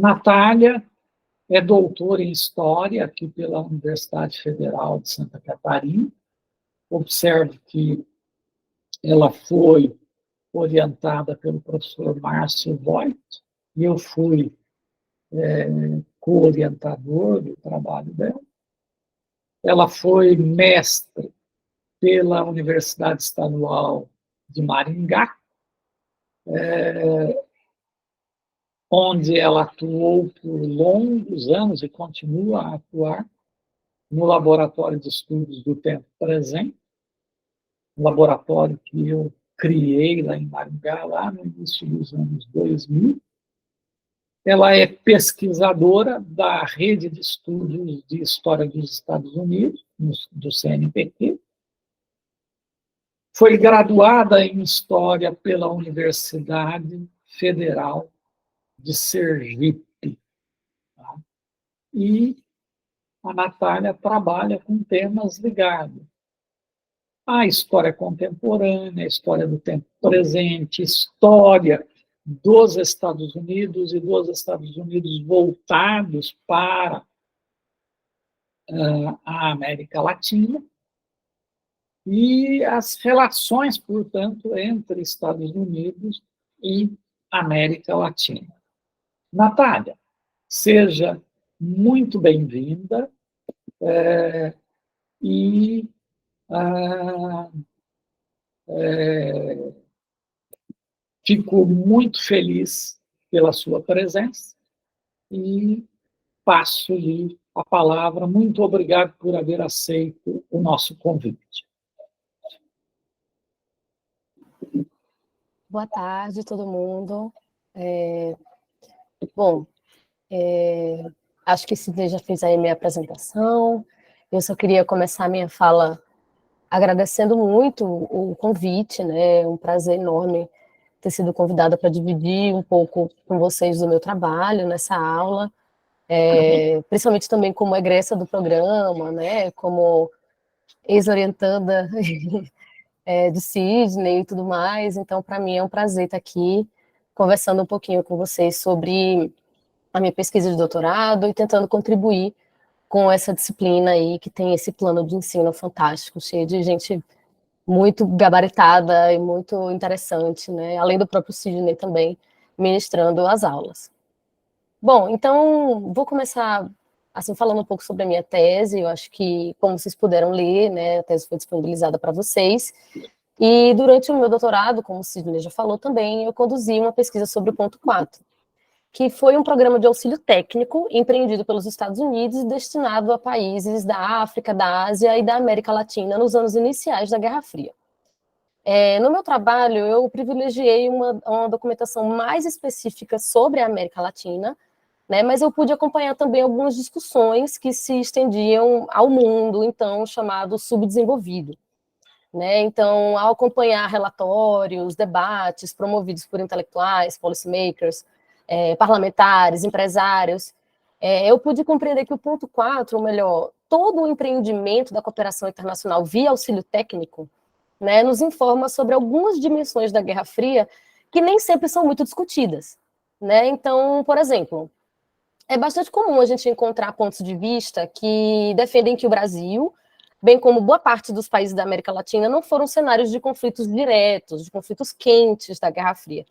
Natália é doutora em História aqui pela Universidade Federal de Santa Catarina. Observo que ela foi orientada pelo professor Márcio Voigt, e eu fui co-orientador do trabalho dela. Ela foi mestre pela Universidade Estadual de Maringá, onde ela atuou por longos anos e continua a atuar no Laboratório de Estudos do Tempo Presente, um laboratório que eu criei lá em Maringá, lá no início dos anos 2000. Ela é pesquisadora da Rede de Estudos de História dos Estados Unidos, do CNPq. Foi graduada em História pela Universidade Federal de Sergipe. Tá? E a Natália trabalha com temas ligados à história contemporânea, à história do tempo presente, história dos Estados Unidos e dos Estados Unidos voltados para a América Latina e as relações, portanto, entre Estados Unidos e América Latina. Natália, seja muito bem-vinda e fico muito feliz pela sua presença e passo-lhe a palavra. Muito obrigado por haver aceito o nosso convite. Boa tarde, todo mundo. Acho que Sidney já fez aí minha apresentação. Eu só queria começar a minha fala agradecendo muito o convite, né? É um prazer enorme ter sido convidada para dividir um pouco com vocês do meu trabalho nessa aula, principalmente também como egressa do programa, né? Como ex-orientanda de Sidney e tudo mais. Então, para mim é um prazer estar aqui conversando um pouquinho com vocês sobre a minha pesquisa de doutorado e tentando contribuir com essa disciplina aí que tem esse plano de ensino fantástico, cheio de gente muito gabaritada e muito interessante, né? Além do próprio Sidney também ministrando as aulas. Bom, então vou começar assim falando um pouco sobre a minha tese. Eu acho que, como vocês puderam ler, né, a tese foi disponibilizada para vocês. E durante o meu doutorado, como o Sidney já falou também, eu conduzi uma pesquisa sobre o ponto 4, que foi um programa de auxílio técnico empreendido pelos Estados Unidos e destinado a países da África, da Ásia e da América Latina nos anos iniciais da Guerra Fria. No meu trabalho, eu privilegiei uma documentação mais específica sobre a América Latina, né, mas eu pude acompanhar também algumas discussões que se estendiam ao mundo, então, chamado subdesenvolvido. Né? Então, ao acompanhar relatórios, debates promovidos por intelectuais, policymakers, parlamentares, empresários, eu pude compreender que o ponto 4, ou melhor, todo o empreendimento da cooperação internacional via auxílio técnico, né, nos informa sobre algumas dimensões da Guerra Fria que nem sempre são muito discutidas. Né? Então, por exemplo, é bastante comum a gente encontrar pontos de vista que defendem que o Brasil, bem como boa parte dos países da América Latina, não foram cenários de conflitos diretos, de conflitos quentes da Guerra Fria.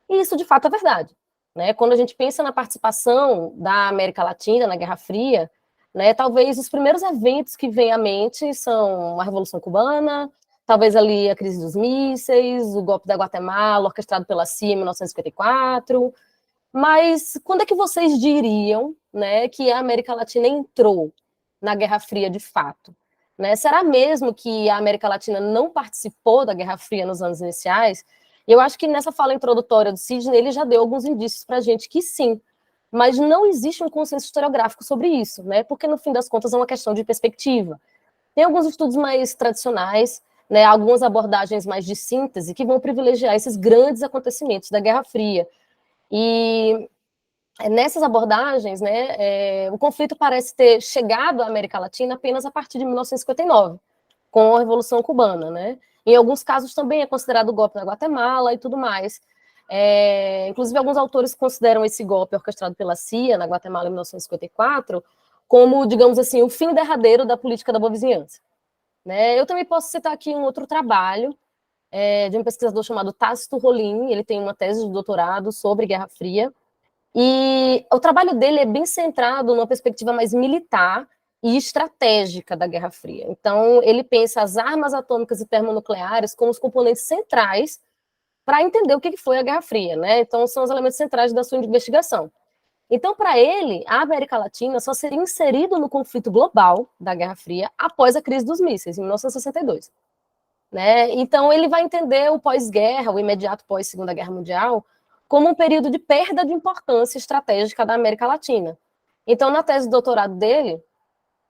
E isso, de fato, é verdade. Né? Quando a gente pensa na participação da América Latina na Guerra Fria, né, talvez os primeiros eventos que vêm à mente são a Revolução Cubana, talvez ali a crise dos mísseis, o golpe da Guatemala, orquestrado pela CIA em 1954. Mas quando é que vocês diriam, né, que a América Latina entrou na Guerra Fria de fato? Né? Será mesmo que a América Latina não participou da Guerra Fria nos anos iniciais? Eu acho que nessa fala introdutória do Sidney, ele já deu alguns indícios para a gente que sim, mas não existe um consenso historiográfico sobre isso, né? Porque no fim das contas é uma questão de perspectiva. Tem alguns estudos mais tradicionais, né, algumas abordagens mais de síntese que vão privilegiar esses grandes acontecimentos da Guerra Fria. E nessas abordagens, né, o conflito parece ter chegado à América Latina apenas a partir de 1959, com a Revolução Cubana. Né? Em alguns casos também é considerado o golpe da Guatemala e tudo mais. Inclusive, alguns autores consideram esse golpe orquestrado pela CIA na Guatemala em 1954 como, digamos assim, o fim derradeiro da política da boa vizinhança. Né? Eu também posso citar aqui um outro trabalho de um pesquisador chamado Tácito Rolim. Ele tem uma tese de doutorado sobre Guerra Fria, e o trabalho dele é bem centrado numa perspectiva mais militar e estratégica da Guerra Fria. Então, ele pensa as armas atômicas e termonucleares como os componentes centrais para entender o que foi a Guerra Fria, né? Então, são os elementos centrais da sua investigação. Então, para ele, a América Latina só seria inserido no conflito global da Guerra Fria após a crise dos mísseis, em 1962. Né? Então, ele vai entender o pós-guerra, o imediato pós-Segunda Guerra Mundial, como um período de perda de importância estratégica da América Latina. Então, na tese de doutorado dele,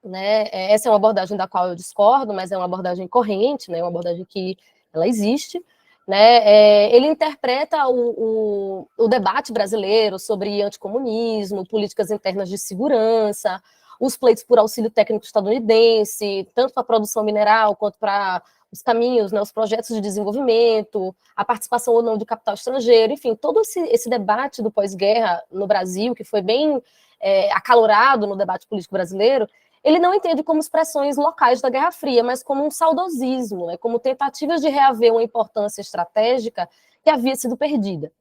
né, essa é uma abordagem da qual eu discordo, mas é uma abordagem corrente, né, uma abordagem que ela existe, né, ele interpreta o debate brasileiro sobre anticomunismo, políticas internas de segurança, os pleitos por auxílio técnico estadunidense, tanto para a produção mineral quanto para os caminhos, né, os projetos de desenvolvimento, a participação ou não de capital estrangeiro, enfim, todo esse debate do pós-guerra no Brasil, que foi bem acalorado no debate político brasileiro, ele não entende como expressões locais da Guerra Fria, mas como um saudosismo, né, como tentativas de reaver uma importância estratégica que havia sido perdida.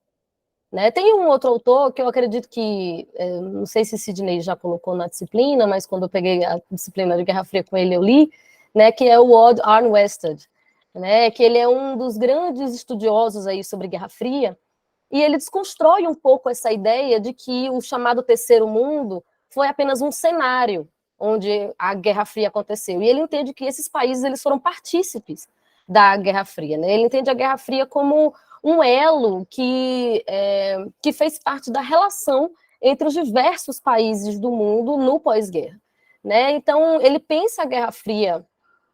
Né? Tem um outro autor que eu acredito que, não sei se Sidney já colocou na disciplina, mas quando eu peguei a disciplina de Guerra Fria com ele, eu li, né, que é o Odd Arnwested, né, que ele é um dos grandes estudiosos aí sobre Guerra Fria, e ele desconstrói um pouco essa ideia de que o chamado Terceiro Mundo foi apenas um cenário onde a Guerra Fria aconteceu. E ele entende que esses países eles foram partícipes da Guerra Fria. Né? Ele entende a Guerra Fria como um elo que fez parte da relação entre os diversos países do mundo no pós-guerra. Né? Então, ele pensa a Guerra Fria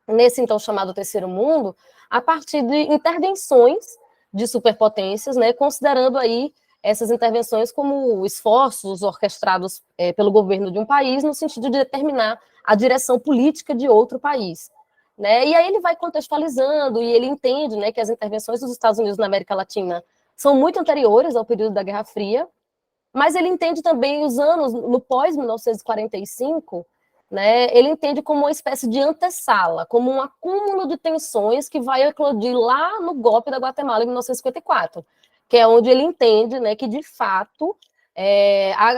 nesse então chamado Terceiro Mundo a partir de intervenções de superpotências, né, considerando aí essas intervenções como esforços orquestrados pelo governo de um país no sentido de determinar a direção política de outro país. Né? E aí ele vai contextualizando e ele entende, né, que as intervenções dos Estados Unidos na América Latina são muito anteriores ao período da Guerra Fria, mas ele entende também os anos no pós-1945, né, ele entende como uma espécie de antessala, como um acúmulo de tensões que vai eclodir lá no golpe da Guatemala em 1954, que é onde ele entende, né, que de fato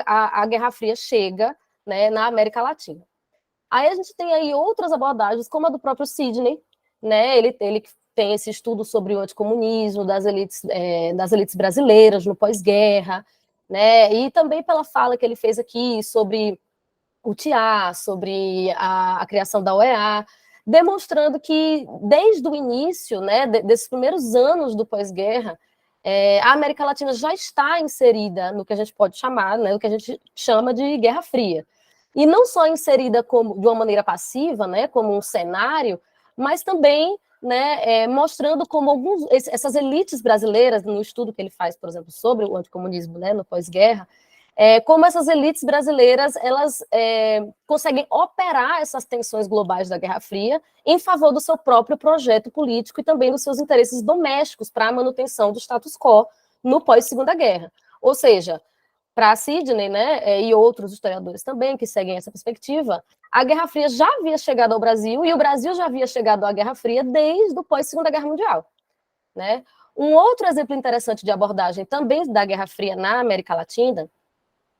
a Guerra Fria chega, né, na América Latina. Aí a gente tem aí outras abordagens, como a do próprio Sidney, né, ele tem esse estudo sobre o anticomunismo das elites brasileiras no pós-guerra, né, e também pela fala que ele fez aqui sobre o TIA, sobre a criação da OEA, demonstrando que desde o início, né, desses primeiros anos do pós-guerra, a América Latina já está inserida no que a gente pode chamar, né, o que a gente chama de Guerra Fria. E não só inserida de uma maneira passiva, né, como um cenário, mas também, né, mostrando como essas elites brasileiras, no estudo que ele faz, por exemplo, sobre o anticomunismo, né, no pós-guerra, como essas elites brasileiras elas conseguem operar essas tensões globais da Guerra Fria em favor do seu próprio projeto político e também dos seus interesses domésticos para a manutenção do status quo no pós-Segunda Guerra. Ou seja, para Sidney, né, e outros historiadores também que seguem essa perspectiva, a Guerra Fria já havia chegado ao Brasil e o Brasil já havia chegado à Guerra Fria desde o pós-Segunda Guerra Mundial. Né? Um outro exemplo interessante de abordagem também da Guerra Fria na América Latina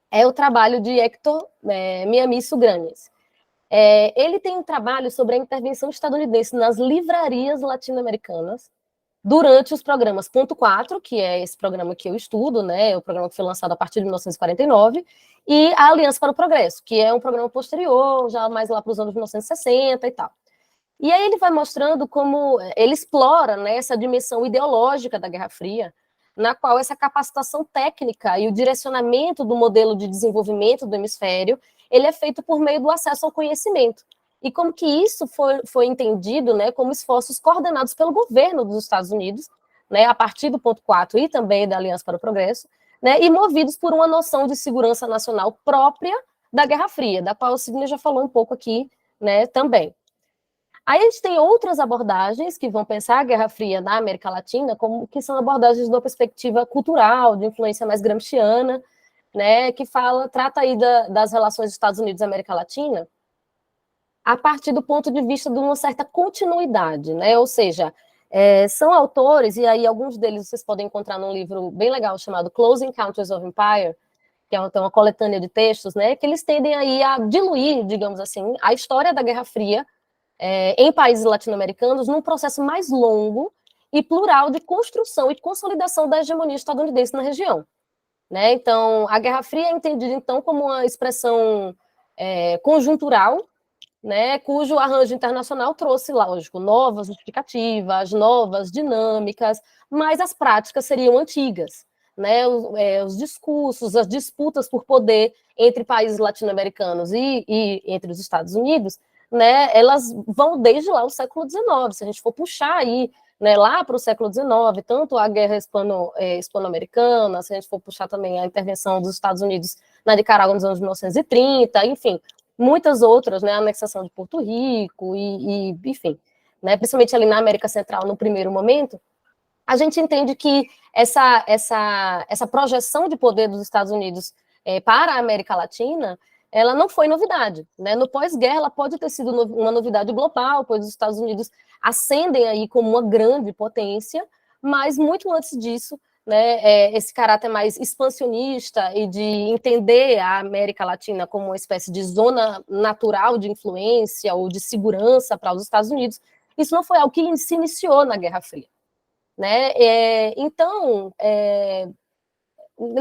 é o trabalho de Héctor Miami Sugranes. Ele tem um trabalho sobre a intervenção estadunidense nas livrarias latino-americanas durante os programas Ponto 4, que é esse programa que eu estudo, né, o programa que foi lançado a partir de 1949, e a Aliança para o Progresso, que é um programa posterior, já mais lá para os anos 1960 e tal. E aí ele vai mostrando como ele explora, né, essa dimensão ideológica da Guerra Fria, na qual essa capacitação técnica e o direcionamento do modelo de desenvolvimento do hemisfério, ele é feito por meio do acesso ao conhecimento. E como que isso foi entendido, né, como esforços coordenados pelo governo dos Estados Unidos, né, a partir do Ponto 4 e também da Aliança para o Progresso, né, e movidos por uma noção de segurança nacional própria da Guerra Fria, da qual o Sidney já falou um pouco aqui, né, também. Aí a gente tem outras abordagens que vão pensar a Guerra Fria na América Latina, como que são abordagens de uma perspectiva cultural, de influência mais gramsciana, né, que trata aí das relações dos Estados Unidos e América Latina a partir do ponto de vista de uma certa continuidade, né, ou seja, são autores, e aí alguns deles vocês podem encontrar num livro bem legal chamado Close Encounters of Empire, que é uma coletânea de textos, né, que eles tendem aí a diluir, digamos assim, a história da Guerra Fria em países latino-americanos num processo mais longo e plural de construção e consolidação da hegemonia estadunidense na região. Né? Então, a Guerra Fria é entendida, então, como uma expressão conjuntural, né, cujo arranjo internacional trouxe, lógico, novas justificativas, novas dinâmicas, mas as práticas seriam antigas. Né, os discursos, as disputas por poder entre países latino-americanos e entre os Estados Unidos, né, elas vão desde lá o século XIX. Se a gente for puxar aí, né, lá para o século XIX, tanto a guerra hispano-americana, se a gente for puxar também a intervenção dos Estados Unidos na Nicarágua nos anos 1930, enfim, muitas outras, né, a anexação de Porto Rico enfim, né, principalmente ali na América Central no primeiro momento, a gente entende que essa projeção de poder dos Estados Unidos para a América Latina, ela não foi novidade, né? No pós-guerra, ela pode ter sido uma novidade global, pois os Estados Unidos ascendem aí como uma grande potência, mas muito antes disso, né, esse caráter mais expansionista e de entender a América Latina como uma espécie de zona natural de influência ou de segurança para os Estados Unidos, isso não foi algo que se iniciou na Guerra Fria. Né? Então,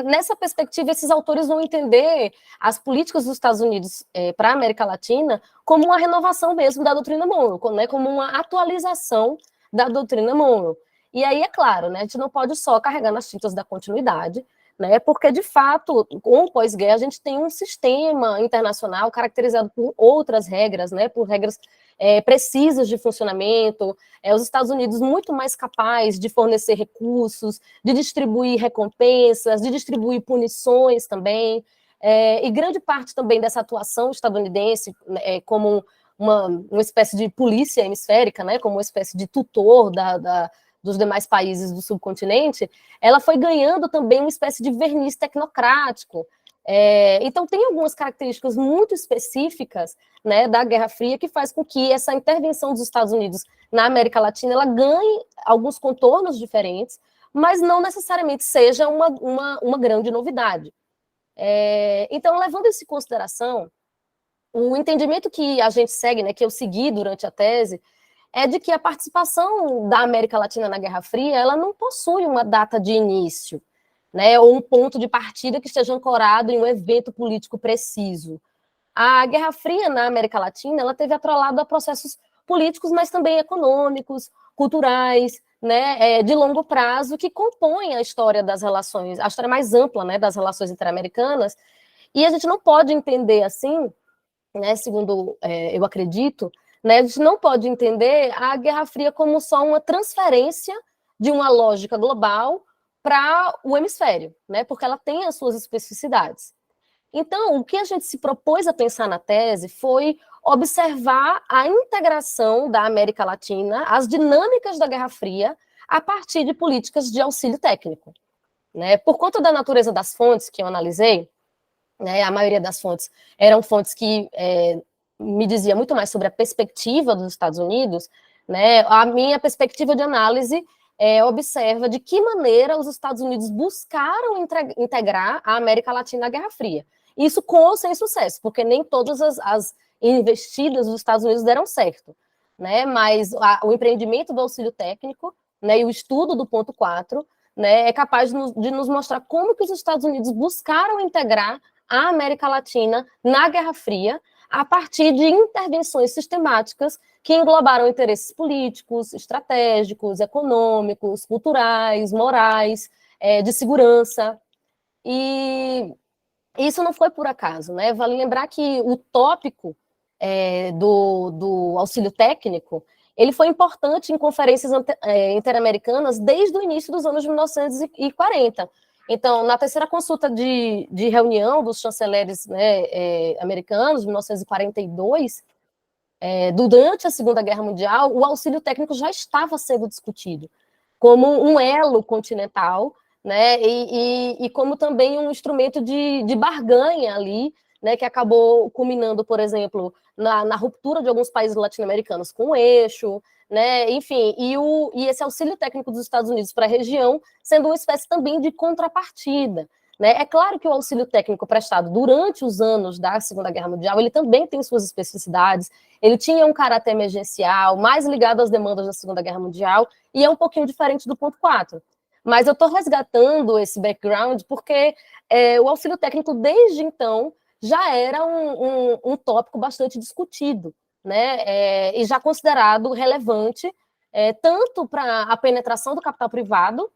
nessa perspectiva, esses autores vão entender as políticas dos Estados Unidos para a América Latina como uma renovação mesmo da doutrina Monroe, né? Como uma atualização da doutrina Monroe. E aí, é claro, né, a gente não pode só carregar nas tintas da continuidade, né, porque, de fato, com o pós-guerra, a gente tem um sistema internacional caracterizado por outras regras, né, por regras precisas de funcionamento, os Estados Unidos muito mais capazes de fornecer recursos, de distribuir recompensas, de distribuir punições também, e grande parte também dessa atuação estadunidense como uma espécie de polícia hemisférica, né, como uma espécie de tutor dos demais países do subcontinente, ela foi ganhando também uma espécie de verniz tecnocrático. Então, tem algumas características muito específicas, né, da Guerra Fria que faz com que essa intervenção dos Estados Unidos na América Latina ela ganhe alguns contornos diferentes, mas não necessariamente seja uma grande novidade. Então, levando isso em consideração, o entendimento que a gente segue, né, que eu segui durante a tese, é de que a participação da América Latina na Guerra Fria ela não possui uma data de início, né, ou um ponto de partida que esteja ancorado em um evento político preciso. A Guerra Fria na América Latina ela teve atrelado a processos políticos, mas também econômicos, culturais, né, de longo prazo, que compõem a história das relações, a história mais ampla, né, das relações interamericanas, e a gente não pode entender assim, né, segundo eu acredito, né, a gente não pode entender a Guerra Fria como só uma transferência de uma lógica global para o hemisfério, né, porque ela tem as suas especificidades. Então, o que a gente se propôs a pensar na tese foi observar a integração da América Latina, as dinâmicas da Guerra Fria, a partir de políticas de auxílio técnico. Né? Por conta da natureza das fontes que eu analisei, né, a maioria das fontes eram fontes que me dizia muito mais sobre a perspectiva dos Estados Unidos, né? A minha perspectiva de análise observa de que maneira os Estados Unidos buscaram integrar a América Latina à Guerra Fria. Isso com ou sem sucesso, porque nem todas as investidas dos Estados Unidos deram certo, né? Mas o empreendimento do auxílio técnico, né, e o estudo do ponto 4, né, é capaz de nos mostrar como que os Estados Unidos buscaram integrar a América Latina na Guerra Fria a partir de intervenções sistemáticas que englobaram interesses políticos, estratégicos, econômicos, culturais, morais, de segurança. E isso não foi por acaso, né? Vale lembrar que o tópico do auxílio técnico ele foi importante em conferências interamericanas desde o início dos anos 1940. Então, na terceira consulta de reunião dos chanceleres, né, americanos, 1942, durante a Segunda Guerra Mundial, o auxílio técnico já estava sendo discutido como um elo continental, né, e como também um instrumento de barganha ali, né, que acabou culminando, por exemplo, na ruptura de alguns países latino-americanos com o eixo, né, enfim, e esse auxílio técnico dos Estados Unidos para a região sendo uma espécie também de contrapartida. Né? É claro que o auxílio técnico prestado durante os anos da Segunda Guerra Mundial, ele também tem suas especificidades, ele tinha um caráter emergencial, mais ligado às demandas da Segunda Guerra Mundial, e é um pouquinho diferente do ponto 4. Mas eu estou resgatando esse background porque o auxílio técnico, desde então, já era um tópico bastante discutido, né? E já considerado relevante, tanto para a penetração do capital privado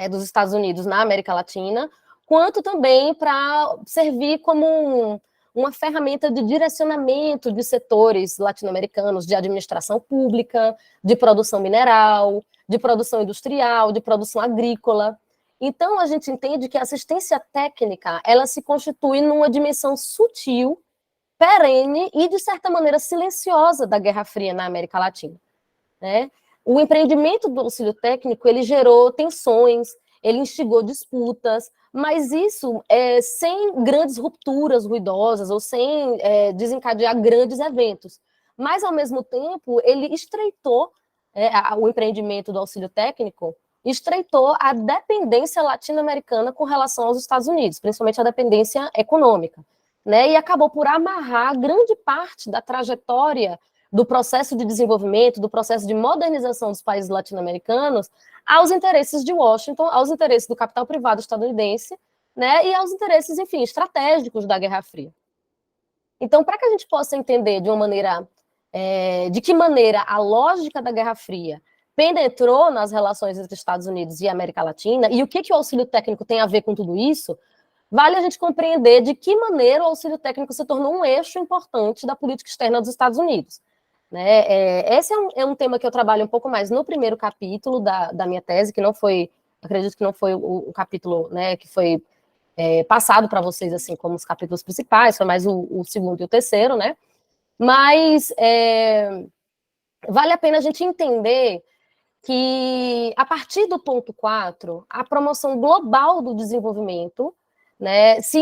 dos Estados Unidos na América Latina, quanto também para servir como uma ferramenta de direcionamento de setores latino-americanos de administração pública, de produção mineral, de produção industrial, de produção agrícola. Então, a gente entende que a assistência técnica, ela se constitui numa dimensão sutil, perene e, de certa maneira, silenciosa da Guerra Fria na América Latina. Né? O empreendimento do auxílio técnico, ele gerou tensões, ele instigou disputas, mas isso sem grandes rupturas ruidosas ou sem desencadear grandes eventos. Mas, ao mesmo tempo, ele estreitou o empreendimento do auxílio técnico, estreitou a dependência latino-americana com relação aos Estados Unidos, principalmente a dependência econômica, né? E acabou por amarrar grande parte da trajetória do processo de desenvolvimento, do processo de modernização dos países latino-americanos aos interesses de Washington, aos interesses do capital privado estadunidense, né, e aos interesses, enfim, estratégicos da Guerra Fria. Então, para que a gente possa entender de uma maneira, de que maneira a lógica da Guerra Fria penetrou nas relações entre Estados Unidos e América Latina, e o que o auxílio técnico tem a ver com tudo isso, vale a gente compreender de que maneira o auxílio técnico se tornou um eixo importante da política externa dos Estados Unidos. Né? Esse é um tema que eu trabalho um pouco mais no primeiro capítulo da minha tese, que não foi, acredito que não foi o capítulo, né, que foi passado para vocês assim como os capítulos principais, foi mais o segundo e o terceiro, né? Mas vale a pena a gente entender que, a partir do ponto 4, a promoção global do desenvolvimento, né, se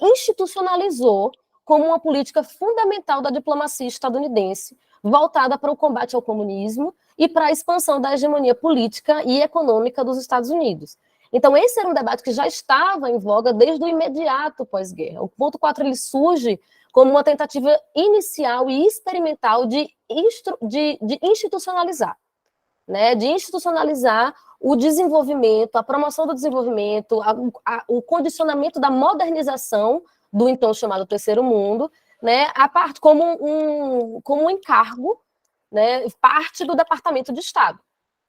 institucionalizou como uma política fundamental da diplomacia estadunidense, voltada para o combate ao comunismo e para a expansão da hegemonia política e econômica dos Estados Unidos. Então, esse era um debate que já estava em voga desde o imediato pós-guerra. O ponto 4 ele surge como uma tentativa inicial e experimental de institucionalizar. Né, de institucionalizar o desenvolvimento, a promoção do desenvolvimento, o condicionamento da modernização do então chamado Terceiro Mundo, né, como um encargo, né, parte do Departamento de Estado.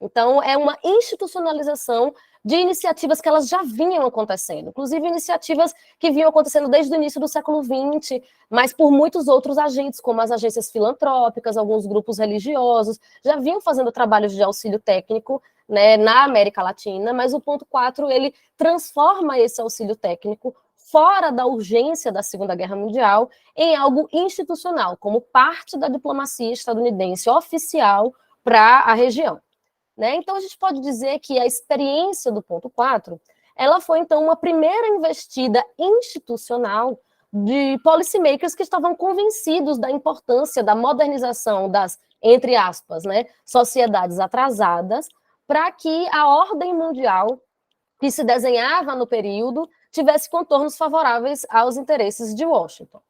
Então, é uma institucionalização de iniciativas que elas já vinham acontecendo, inclusive iniciativas que vinham acontecendo desde o início do século XX, mas por muitos outros agentes, como as agências filantrópicas, alguns grupos religiosos, já vinham fazendo trabalhos de auxílio técnico, né, na América Latina, mas o ponto 4, ele transforma esse auxílio técnico fora da urgência da Segunda Guerra Mundial em algo institucional, como parte da diplomacia estadunidense oficial para a região. Né? Então, a gente pode dizer que a experiência do ponto 4, ela foi, então, uma primeira investida institucional de policymakers que estavam convencidos da importância da modernização das, entre aspas, né, sociedades atrasadas, para que a ordem mundial que se desenhava no período tivesse contornos favoráveis aos interesses de Washington.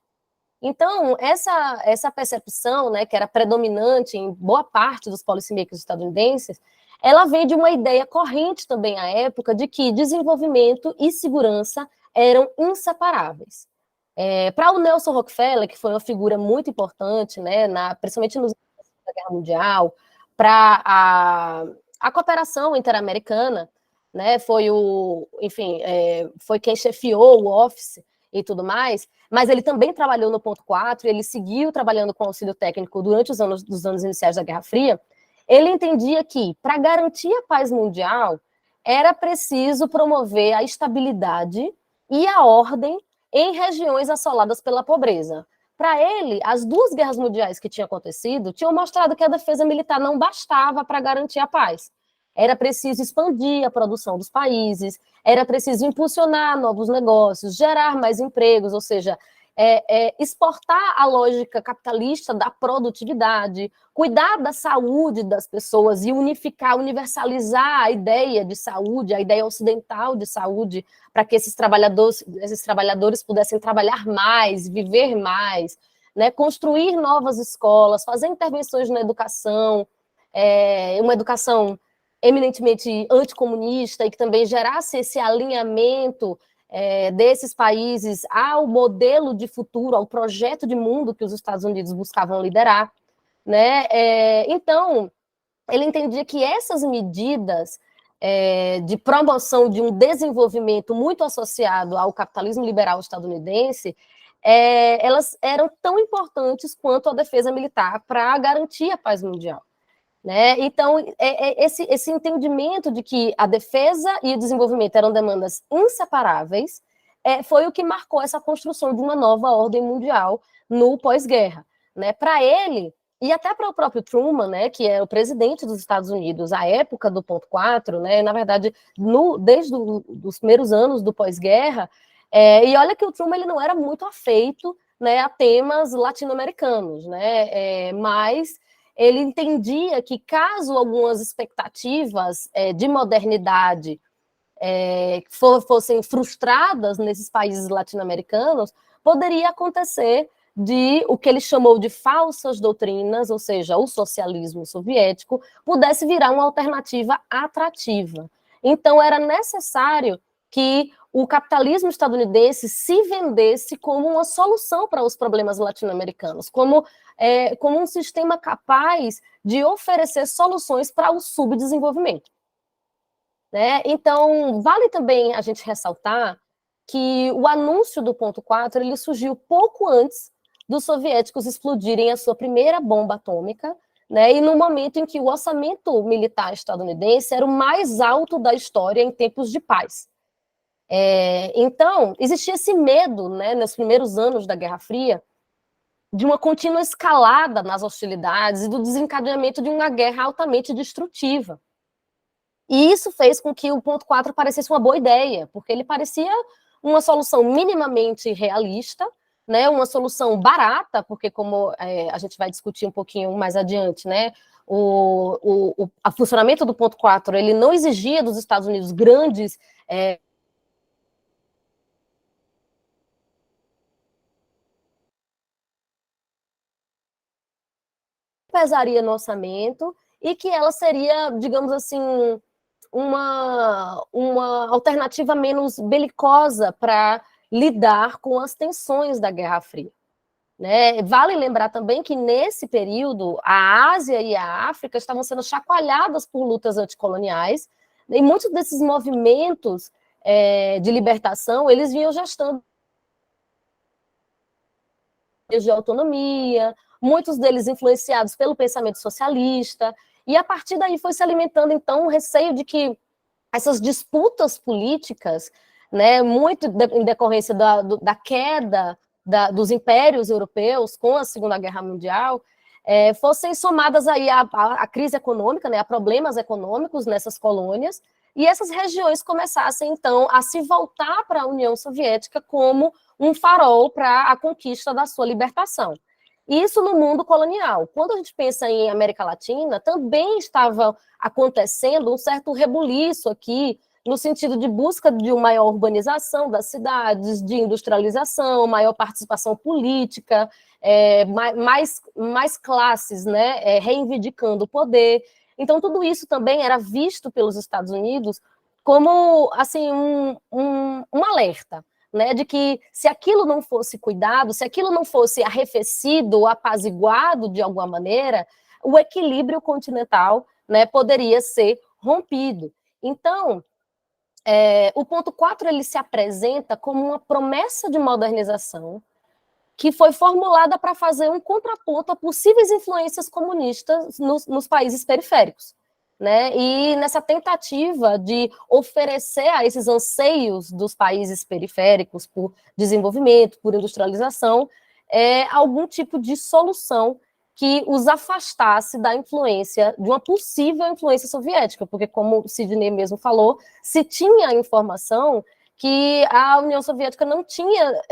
Então, essa percepção, né, que era predominante em boa parte dos policymakers estadunidenses, ela vem de uma ideia corrente também à época de que desenvolvimento e segurança eram inseparáveis. Para o Nelson Rockefeller, que foi uma figura muito importante, né, principalmente nos anos da Guerra Mundial, para a cooperação interamericana, né, foi quem chefiou o Office e tudo mais, mas ele também trabalhou no ponto 4, ele seguiu trabalhando com auxílio técnico durante os anos iniciais da Guerra Fria. Ele entendia que, para garantir a paz mundial, era preciso promover a estabilidade e a ordem em regiões assoladas pela pobreza. Para ele, as 2 guerras mundiais que tinham acontecido tinham mostrado que a defesa militar não bastava para garantir a paz. Era preciso expandir a produção dos países, era preciso impulsionar novos negócios, gerar mais empregos, ou seja, exportar a lógica capitalista da produtividade, cuidar da saúde das pessoas e unificar, universalizar a ideia de saúde, a ideia ocidental de saúde, para que esses trabalhadores pudessem trabalhar mais, viver mais, né? Construir novas escolas, fazer intervenções na educação, uma educação eminentemente anticomunista e que também gerasse esse alinhamento desses países ao modelo de futuro, ao projeto de mundo que os Estados Unidos buscavam liderar, né? Então, ele entendia que essas medidas de promoção de um desenvolvimento muito associado ao capitalismo liberal estadunidense, elas eram tão importantes quanto a defesa militar para garantir a paz mundial. Né? Então, esse entendimento de que a defesa e o desenvolvimento eram demandas inseparáveis foi o que marcou essa construção de uma nova ordem mundial no pós-guerra. Né? Para ele, e até para o próprio Truman, né, que é o presidente dos Estados Unidos à época do ponto 4, né, na verdade, desde os primeiros anos do pós-guerra, e olha que o Truman ele não era muito afeito, né, a temas latino-americanos, né, mas ele entendia que caso algumas expectativas de modernidade fossem frustradas nesses países latino-americanos, poderia acontecer de o que ele chamou de falsas doutrinas, ou seja, o socialismo soviético, pudesse virar uma alternativa atrativa. Então, era necessário que o capitalismo estadunidense se vendesse como uma solução para os problemas latino-americanos, como um sistema capaz de oferecer soluções para o subdesenvolvimento. Né? Então, vale também a gente ressaltar que o anúncio do ponto 4 ele surgiu pouco antes dos soviéticos explodirem a sua primeira bomba atômica, né? E no momento em que o orçamento militar estadunidense era o mais alto da história em tempos de paz. Então, existia esse medo, né, nos primeiros anos da Guerra Fria, de uma contínua escalada nas hostilidades e do desencadeamento de uma guerra altamente destrutiva. E isso fez com que o ponto 4 parecesse uma boa ideia, porque ele parecia uma solução minimamente realista, né, uma solução barata, porque como a gente vai discutir um pouquinho mais adiante, né, o funcionamento do ponto 4 ele não exigia dos Estados Unidos grandes pesaria no orçamento e que ela seria, digamos assim, uma alternativa menos belicosa para lidar com as tensões da Guerra Fria. Né? Vale lembrar também que, nesse período, a Ásia e a África estavam sendo chacoalhadas por lutas anticoloniais, e muitos desses movimentos de libertação, eles vinham gestando de autonomia, muitos deles influenciados pelo pensamento socialista, e a partir daí foi se alimentando, então, o receio de que essas disputas políticas, né, muito em decorrência da queda dos impérios europeus com a Segunda Guerra Mundial, fossem somadas aí à crise econômica, né, a problemas econômicos nessas colônias, e essas regiões começassem, então, a se voltar para a União Soviética como um farol para a conquista da sua libertação. Isso no mundo colonial. Quando a gente pensa em América Latina, também estava acontecendo um certo rebuliço aqui, no sentido de busca de uma maior urbanização das cidades, de industrialização, maior participação política, mais classes, né, reivindicando o poder. Então, tudo isso também era visto pelos Estados Unidos como assim, um alerta, né, de que se aquilo não fosse cuidado, se aquilo não fosse arrefecido ou apaziguado de alguma maneira, o equilíbrio continental, né, poderia ser rompido. Então, o ponto 4 ele se apresenta como uma promessa de modernização que foi formulada para fazer um contraponto a possíveis influências comunistas nos países periféricos. Né? E nessa tentativa de oferecer a esses anseios dos países periféricos por desenvolvimento, por industrialização, algum tipo de solução que os afastasse da influência, de uma possível influência soviética, porque, como o Sidney mesmo falou, se tinha a informação que a União Soviética não tinha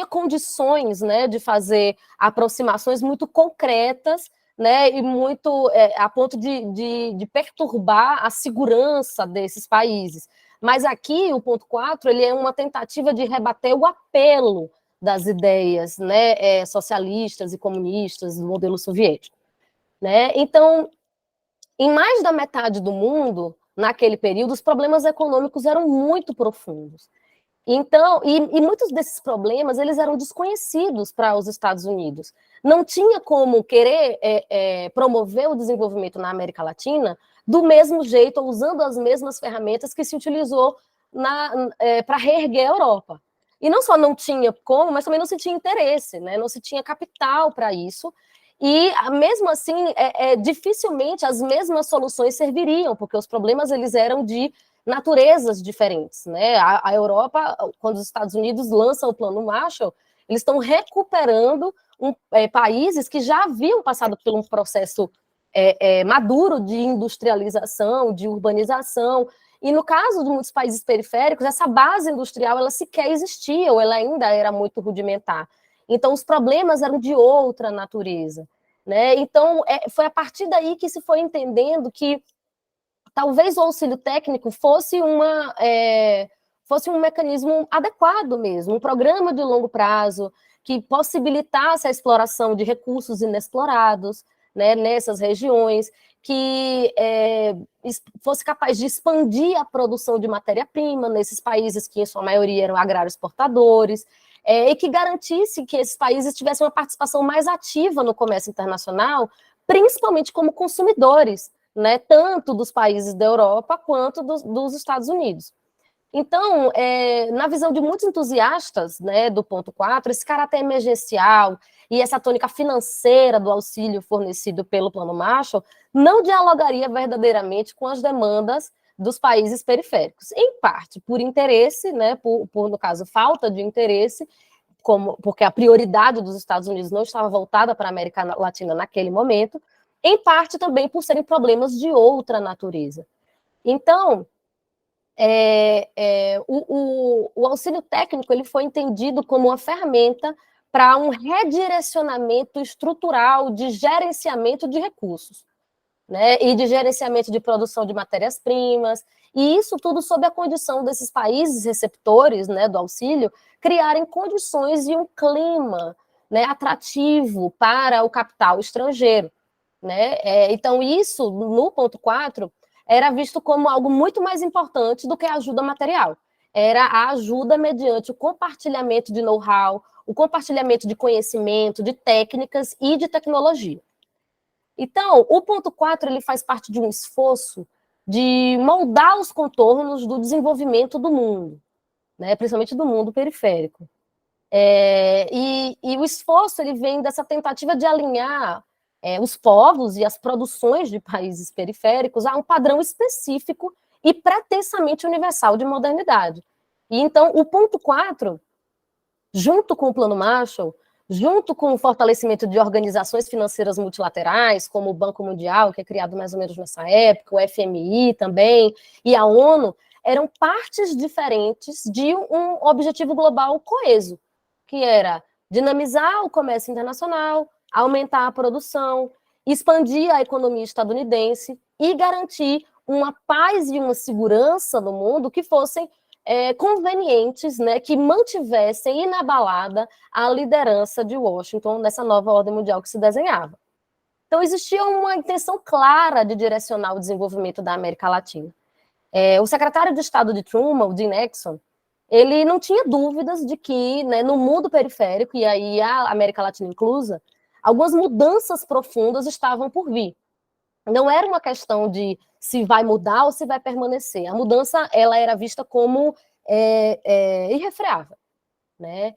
condições, né, de fazer aproximações muito concretas, né, e muito a ponto de perturbar a segurança desses países. Mas aqui, o ponto 4, ele é uma tentativa de rebater o apelo das ideias, né, socialistas e comunistas do modelo soviético. Né? Então, em mais da metade do mundo, naquele período, os problemas econômicos eram muito profundos. Então, e muitos desses problemas, eles eram desconhecidos para os Estados Unidos. Não tinha como querer promover o desenvolvimento na América Latina do mesmo jeito, ou usando as mesmas ferramentas que se utilizou para reerguer a Europa. E não só não tinha como, mas também não se tinha interesse, né? Não se tinha capital para isso. E, mesmo assim, dificilmente as mesmas soluções serviriam, porque os problemas eles eram de naturezas diferentes, né? A Europa, quando os Estados Unidos lançam o Plano Marshall, eles estão recuperando países que já haviam passado por um processo maduro de industrialização, de urbanização, e no caso de muitos países periféricos, essa base industrial ela sequer existia, ou ela ainda era muito rudimentar. Então, os problemas eram de outra natureza, né? Então, foi a partir daí que se foi entendendo que talvez o auxílio técnico fosse um mecanismo adequado mesmo, um programa de longo prazo que possibilitasse a exploração de recursos inexplorados, né, nessas regiões, que fosse capaz de expandir a produção de matéria-prima nesses países que, em sua maioria, eram agrários exportadores, e que garantisse que esses países tivessem uma participação mais ativa no comércio internacional, principalmente como consumidores, né, tanto dos países da Europa quanto dos Estados Unidos. Então, na visão de muitos entusiastas, né, do ponto 4, esse caráter emergencial e essa tônica financeira do auxílio fornecido pelo Plano Marshall não dialogaria verdadeiramente com as demandas dos países periféricos, em parte por interesse, né, por no caso, falta de interesse, porque a prioridade dos Estados Unidos não estava voltada para a América Latina naquele momento, em parte também por serem problemas de outra natureza. Então, o auxílio técnico ele foi entendido como uma ferramenta para um redirecionamento estrutural de gerenciamento de recursos, né, e de gerenciamento de produção de matérias-primas, e isso tudo sob a condição desses países receptores, né, do auxílio criarem condições e um clima, né, atrativo para o capital estrangeiro. Né? Então, isso, no ponto 4, era visto como algo muito mais importante do que a ajuda material. Era a ajuda mediante o compartilhamento de know-how, o compartilhamento de conhecimento, de técnicas e de tecnologia. Então, o ponto 4 ele faz parte de um esforço de moldar os contornos do desenvolvimento do mundo, né? Principalmente do mundo periférico. E o esforço ele vem dessa tentativa de alinhar os povos e as produções de países periféricos a um padrão específico e pretensamente universal de modernidade. E então, o ponto 4, junto com o Plano Marshall, junto com o fortalecimento de organizações financeiras multilaterais, como o Banco Mundial, que é criado mais ou menos nessa época, o FMI também, e a ONU, eram partes diferentes de um objetivo global coeso, que era dinamizar o comércio internacional, aumentar a produção, expandir a economia estadunidense e garantir uma paz e uma segurança no mundo que fossem convenientes, né, que mantivessem inabalada a liderança de Washington nessa nova ordem mundial que se desenhava. Então, existia uma intenção clara de direcionar o desenvolvimento da América Latina. O secretário de Estado de Truman, o Dean Nixon, ele não tinha dúvidas de que, né, no mundo periférico, e aí a América Latina inclusa, algumas mudanças profundas estavam por vir. Não era uma questão de se vai mudar ou se vai permanecer. A mudança ela era vista como irrefreável, né?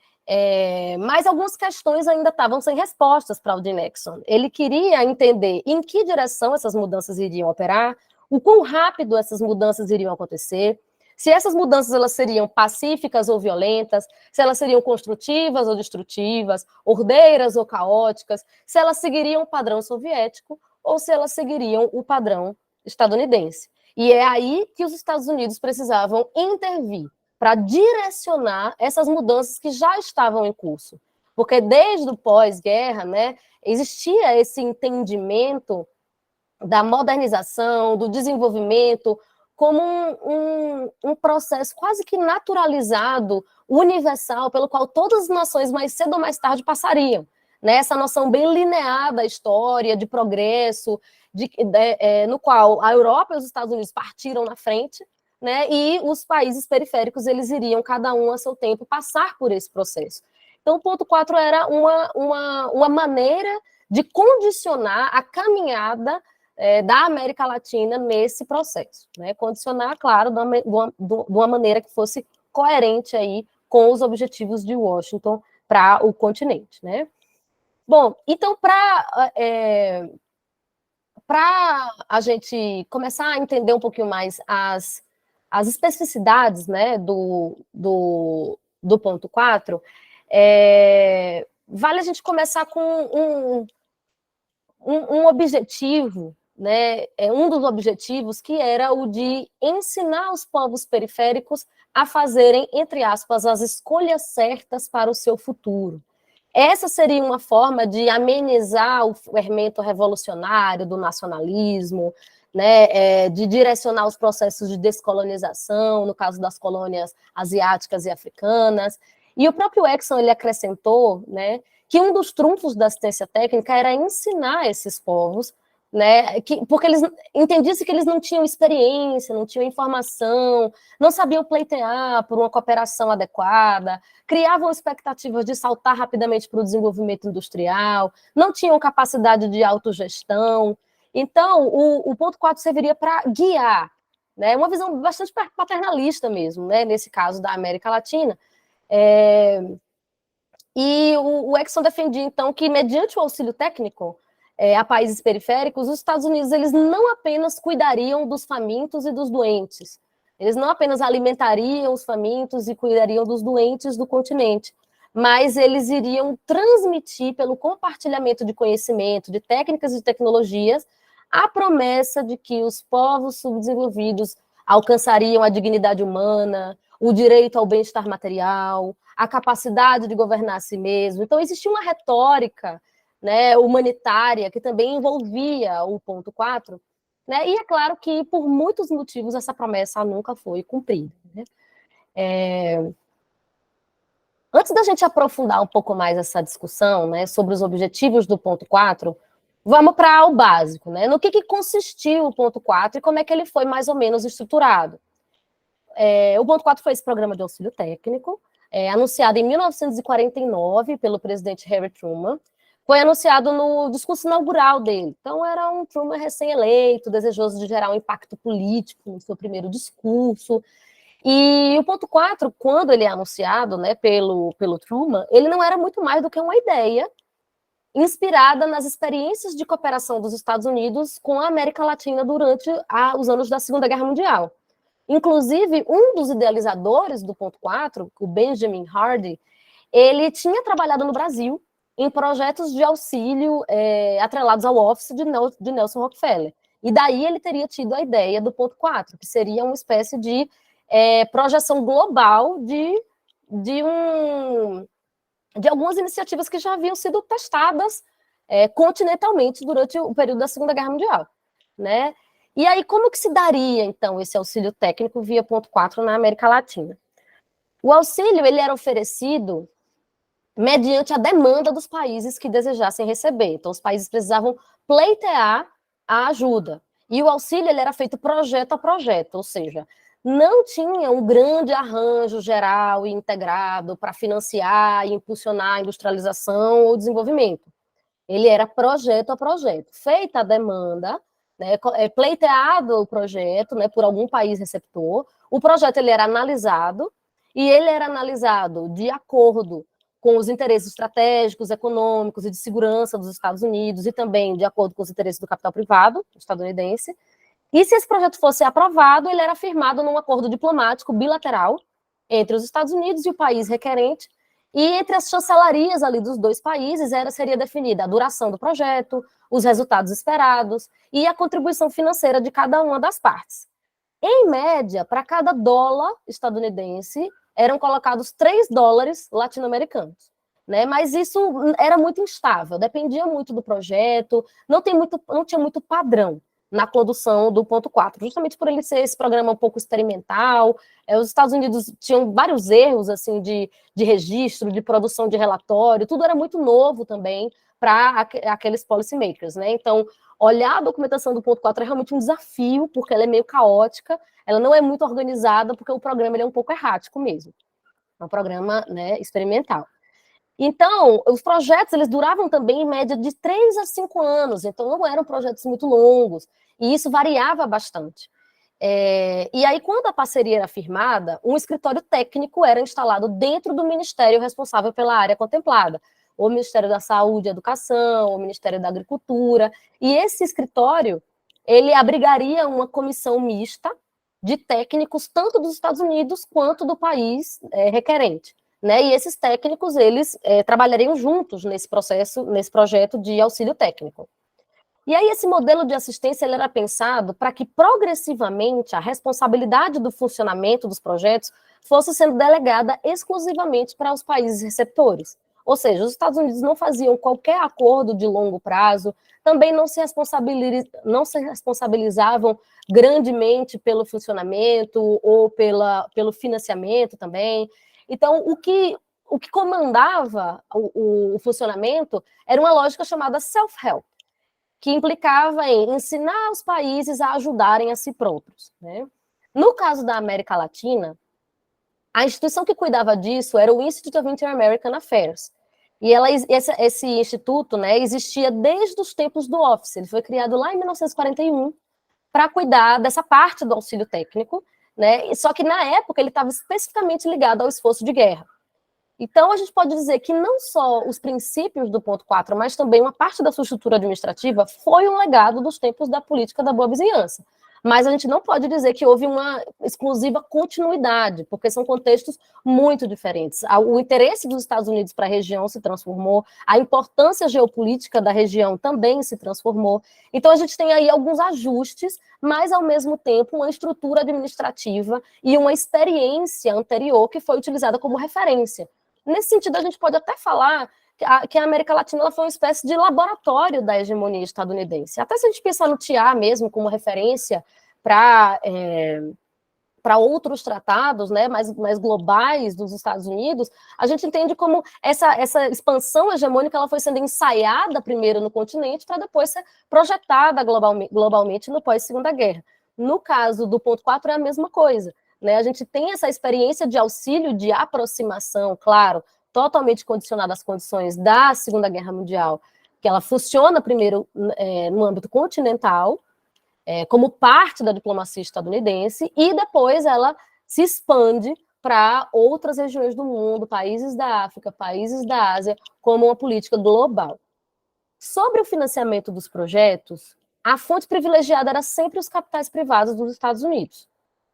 Mas algumas questões ainda estavam sem respostas para o Dean Nixon. Ele queria entender em que direção essas mudanças iriam operar, o quão rápido essas mudanças iriam acontecer, Se essas mudanças elas seriam pacíficas ou violentas, se elas seriam construtivas ou destrutivas, ordeiras ou caóticas, se elas seguiriam o padrão soviético ou se elas seguiriam o padrão estadunidense. E é aí que os Estados Unidos precisavam intervir para direcionar essas mudanças que já estavam em curso. Porque desde o pós-guerra, né, existia esse entendimento da modernização, do desenvolvimento, como um processo quase que naturalizado, universal, pelo qual todas as nações, mais cedo ou mais tarde, passariam. Né? Essa noção bem linear da história, de progresso, no qual a Europa e os Estados Unidos partiram na frente, né? E os países periféricos eles iriam, cada um a seu tempo, passar por esse processo. Então, o ponto 4 era uma maneira de condicionar a caminhada da América Latina nesse processo, né? Condicionar, claro, de uma maneira que fosse coerente aí com os objetivos de Washington para o continente, né? Bom, então, para a gente começar a entender um pouquinho mais as especificidades, né, do ponto 4, vale a gente começar com um objetivo, né, um dos objetivos que era o de ensinar os povos periféricos a fazerem, entre aspas, as escolhas certas para o seu futuro. Essa seria uma forma de amenizar o fermento revolucionário do nacionalismo, né, de direcionar os processos de descolonização, no caso das colônias asiáticas e africanas. E o próprio Exxon ele acrescentou, né, que um dos trunfos da assistência técnica era ensinar esses povos, né, porque eles entendiam-se que eles não tinham experiência, não tinham informação, não sabiam pleitear por uma cooperação adequada, criavam expectativas de saltar rapidamente para o desenvolvimento industrial, não tinham capacidade de autogestão. Então, o ponto 4 serviria para guiar, né, uma visão bastante paternalista mesmo, né, nesse caso da América Latina. E o Exxon defendia, então, que mediante o auxílio técnico a países periféricos, os Estados Unidos eles não apenas cuidariam dos famintos e dos doentes, eles não apenas alimentariam os famintos e cuidariam dos doentes do continente, mas eles iriam transmitir, pelo compartilhamento de conhecimento, de técnicas e tecnologias, a promessa de que os povos subdesenvolvidos alcançariam a dignidade humana, o direito ao bem-estar material, a capacidade de governar a si mesmo. Então, existia uma retórica, né, humanitária que também envolvia o ponto 4, né, e é claro que, por muitos motivos, essa promessa nunca foi cumprida. Né? Antes da gente aprofundar um pouco mais essa discussão, né, sobre os objetivos do ponto 4, vamos para o básico, né? No que consistiu o ponto 4 e como é que ele foi mais ou menos estruturado. O ponto 4 foi esse programa de auxílio técnico, anunciado em 1949 pelo presidente Harry Truman, foi anunciado no discurso inaugural dele. Então, era um Truman recém-eleito, desejoso de gerar um impacto político no seu primeiro discurso. E o ponto 4, quando ele é anunciado, né, pelo Truman, ele não era muito mais do que uma ideia inspirada nas experiências de cooperação dos Estados Unidos com a América Latina durante os anos da Segunda Guerra Mundial. Inclusive, um dos idealizadores do ponto 4, o Benjamin Hardy, ele tinha trabalhado no Brasil em projetos de auxílio atrelados ao Office de Nelson Rockefeller. E daí ele teria tido a ideia do ponto 4, que seria uma espécie de projeção global de algumas iniciativas que já haviam sido testadas continentalmente durante o período da Segunda Guerra Mundial. Né? E aí, como que se daria, então, esse auxílio técnico via ponto 4 na América Latina? O auxílio ele era oferecido mediante a demanda dos países que desejassem receber. Então, os países precisavam pleitear a ajuda. E o auxílio ele era feito projeto a projeto, ou seja, não tinha um grande arranjo geral e integrado para financiar e impulsionar a industrialização ou desenvolvimento. Ele era projeto a projeto. Feita a demanda, né, pleiteado o projeto, né, por algum país receptor, o projeto ele era analisado, e ele era analisado de acordo com os interesses estratégicos, econômicos e de segurança dos Estados Unidos, e também de acordo com os interesses do capital privado estadunidense, E se esse projeto fosse aprovado, ele era firmado num acordo diplomático bilateral entre os Estados Unidos e o país requerente, e entre as chancelarias ali dos dois países seria definida a duração do projeto, os resultados esperados e a contribuição financeira de cada uma das partes. Em média, para cada dólar estadunidense, eram colocados 3 dólares latino-americanos. Né? Mas isso era muito instável, dependia muito do projeto, não tinha muito padrão na condução do ponto 4, justamente por ele ser esse programa um pouco experimental. Os Estados Unidos tinham vários erros assim de registro, de produção de relatório, tudo era muito novo também para aqueles policymakers, né? Então, olhar a documentação do ponto 4 é realmente um desafio, porque ela é meio caótica, ela não é muito organizada, porque o programa ele é um pouco errático mesmo. É um programa, né, experimental. Então, os projetos eles duravam também em média de 3 a 5 anos, então não eram projetos muito longos, e isso variava bastante. E aí, quando a parceria era firmada, um escritório técnico era instalado dentro do ministério responsável pela área contemplada, o Ministério da Saúde e Educação, o Ministério da Agricultura, e esse escritório, ele abrigaria uma comissão mista de técnicos, tanto dos Estados Unidos quanto do país requerente. Né? E esses técnicos, eles trabalhariam juntos nesse projeto de auxílio técnico. E aí esse modelo de assistência ele era pensado para que progressivamente a responsabilidade do funcionamento dos projetos fosse sendo delegada exclusivamente para os países receptores. Ou seja, os Estados Unidos não faziam qualquer acordo de longo prazo, também não se responsabilizavam grandemente pelo funcionamento ou pelo financiamento também. Então, o que comandava o funcionamento era uma lógica chamada self-help, que implicava em ensinar os países a ajudarem a si próprios. Né? No caso da América Latina, a instituição que cuidava disso era o Institute of Inter-American Affairs. E esse instituto, né, existia desde os tempos do Office. Ele foi criado lá em 1941 para cuidar dessa parte do auxílio técnico, né? Só que na época ele estava especificamente ligado ao esforço de guerra. Então, a gente pode dizer que não só os princípios do ponto 4, mas também uma parte da sua estrutura administrativa foi um legado dos tempos da política da boa vizinhança. Mas a gente não pode dizer que houve uma exclusiva continuidade, porque são contextos muito diferentes. O interesse dos Estados Unidos para a região se transformou, a importância geopolítica da região também se transformou. Então, a gente tem aí alguns ajustes, mas, ao mesmo tempo, uma estrutura administrativa e uma experiência anterior que foi utilizada como referência. Nesse sentido, a gente pode até falar que a América Latina ela foi uma espécie de laboratório da hegemonia estadunidense. Até se a gente pensar no TIA mesmo como referência para outros tratados, né, mais globais dos Estados Unidos, a gente entende como essa expansão hegemônica ela foi sendo ensaiada primeiro no continente para depois ser projetada globalmente no pós-Segunda Guerra. No caso do ponto 4 é a mesma coisa. Né? A gente tem essa experiência de auxílio, de aproximação, claro, totalmente condicionada às condições da Segunda Guerra Mundial, que ela funciona primeiro no âmbito continental, como parte da diplomacia estadunidense, e depois ela se expande para outras regiões do mundo, países da África, países da Ásia, como uma política global. Sobre o financiamento dos projetos, a fonte privilegiada era sempre os capitais privados dos Estados Unidos,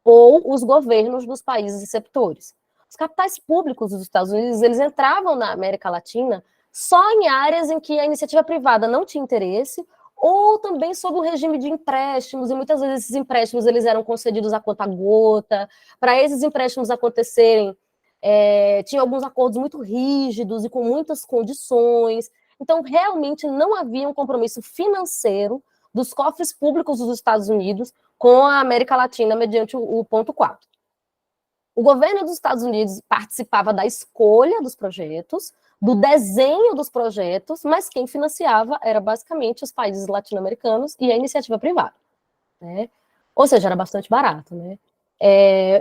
ou os governos dos países receptores. Os capitais públicos dos Estados Unidos, eles entravam na América Latina só em áreas em que a iniciativa privada não tinha interesse, ou também sob o regime de empréstimos, e muitas vezes esses empréstimos eles eram concedidos a conta-gota. Para esses empréstimos acontecerem, tinha alguns acordos muito rígidos e com muitas condições. Então, realmente não havia um compromisso financeiro dos cofres públicos dos Estados Unidos com a América Latina mediante o ponto 4. O governo dos Estados Unidos participava da escolha dos projetos, do desenho dos projetos, mas quem financiava era basicamente os países latino-americanos e a iniciativa privada. Né? Ou seja, era bastante barato. Né?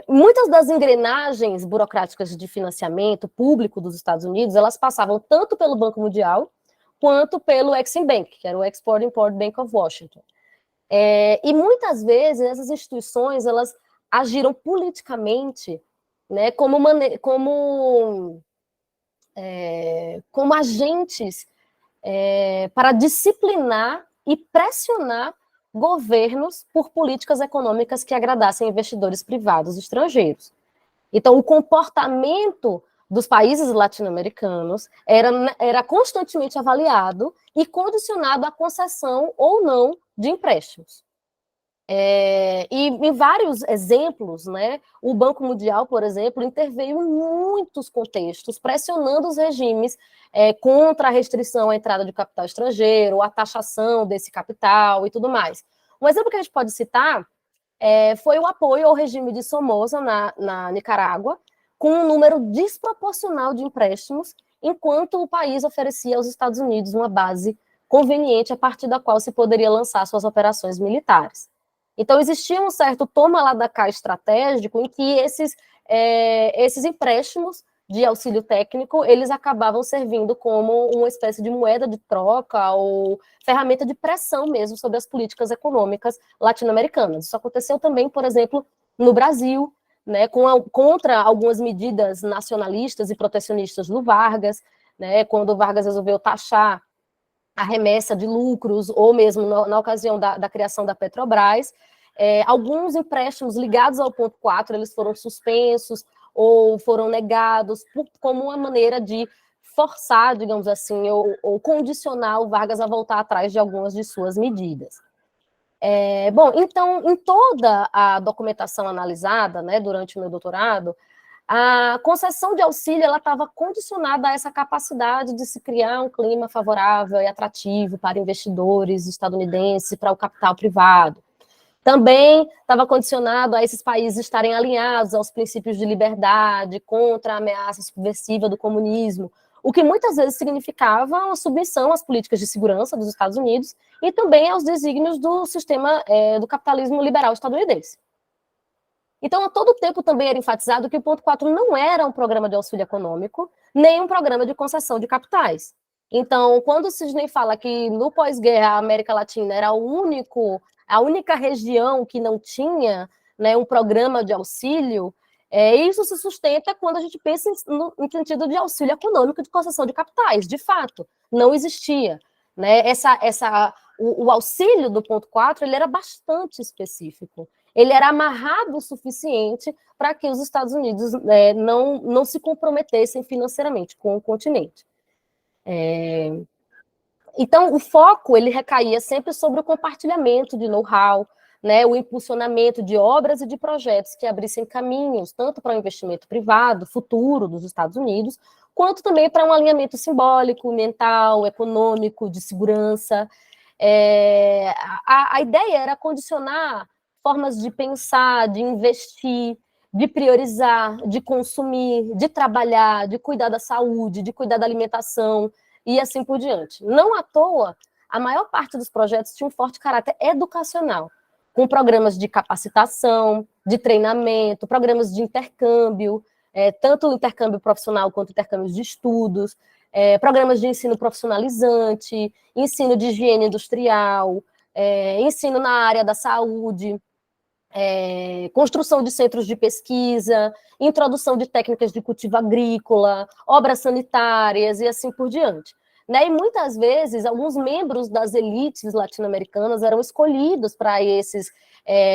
Muitas das engrenagens burocráticas de financiamento público dos Estados Unidos, elas passavam tanto pelo Banco Mundial, quanto pelo Exim Bank, que era o Export-Import Bank of Washington. E muitas vezes essas instituições elas agiram politicamente, né, como agentes para disciplinar e pressionar governos por políticas econômicas que agradassem investidores privados estrangeiros. Então, o comportamento dos países latino-americanos era constantemente avaliado e condicionado à concessão ou não de empréstimos. E em vários exemplos, né, o Banco Mundial, por exemplo, interveio em muitos contextos, pressionando os regimes contra a restrição à entrada de capital estrangeiro, a taxação desse capital e tudo mais. Um exemplo que a gente pode citar foi o apoio ao regime de Somoza na Nicarágua, com um número desproporcional de empréstimos, enquanto o país oferecia aos Estados Unidos uma base conveniente a partir da qual se poderia lançar suas operações militares. Então, existia um certo toma lá da cá estratégico em que esses empréstimos de auxílio técnico, eles acabavam servindo como uma espécie de moeda de troca ou ferramenta de pressão mesmo sobre as políticas econômicas latino-americanas. Isso aconteceu também, por exemplo, no Brasil, né, contra algumas medidas nacionalistas e protecionistas do Vargas, né, quando o Vargas resolveu taxar a remessa de lucros, ou mesmo na ocasião da criação da Petrobras. Alguns empréstimos ligados ao ponto 4, eles foram suspensos ou foram negados como uma maneira de forçar, digamos assim, ou condicionar o Vargas a voltar atrás de algumas de suas medidas. Bom, então, em toda a documentação analisada, né, durante o meu doutorado, a concessão de auxílio ela estava condicionada a essa capacidade de se criar um clima favorável e atrativo para investidores estadunidenses, para o capital privado. Também estava condicionado a esses países estarem alinhados aos princípios de liberdade, contra a ameaça subversiva do comunismo, o que muitas vezes significava uma submissão às políticas de segurança dos Estados Unidos e também aos desígnios do sistema do capitalismo liberal estadunidense. Então, a todo tempo também era enfatizado que o ponto 4 não era um programa de auxílio econômico, nem um programa de concessão de capitais. Então, quando o Sidney fala que no pós-guerra a América Latina era a única região que não tinha, né, um programa de auxílio, isso se sustenta quando a gente pensa no sentido de auxílio econômico de concessão de capitais. De fato, não existia. Né? O auxílio do ponto 4 ele era bastante específico. Ele era amarrado o suficiente para que os Estados Unidos não se comprometessem financeiramente com o continente. Então, o foco ele recaía sempre sobre o compartilhamento de know-how, né, o impulsionamento de obras e de projetos que abrissem caminhos tanto para o investimento privado, futuro dos Estados Unidos, quanto também para um alinhamento simbólico, mental, econômico, de segurança. A ideia era condicionar formas de pensar, de investir, de priorizar, de consumir, de trabalhar, de cuidar da saúde, de cuidar da alimentação, e assim por diante. Não à toa, a maior parte dos projetos tinha um forte caráter educacional, com programas de capacitação, de treinamento, programas de intercâmbio, tanto intercâmbio profissional quanto intercâmbio de estudos, programas de ensino profissionalizante, ensino de higiene industrial, ensino na área da saúde, construção de centros de pesquisa, introdução de técnicas de cultivo agrícola, obras sanitárias e assim por diante. Né? E muitas vezes, alguns membros das elites latino-americanas eram escolhidos para esses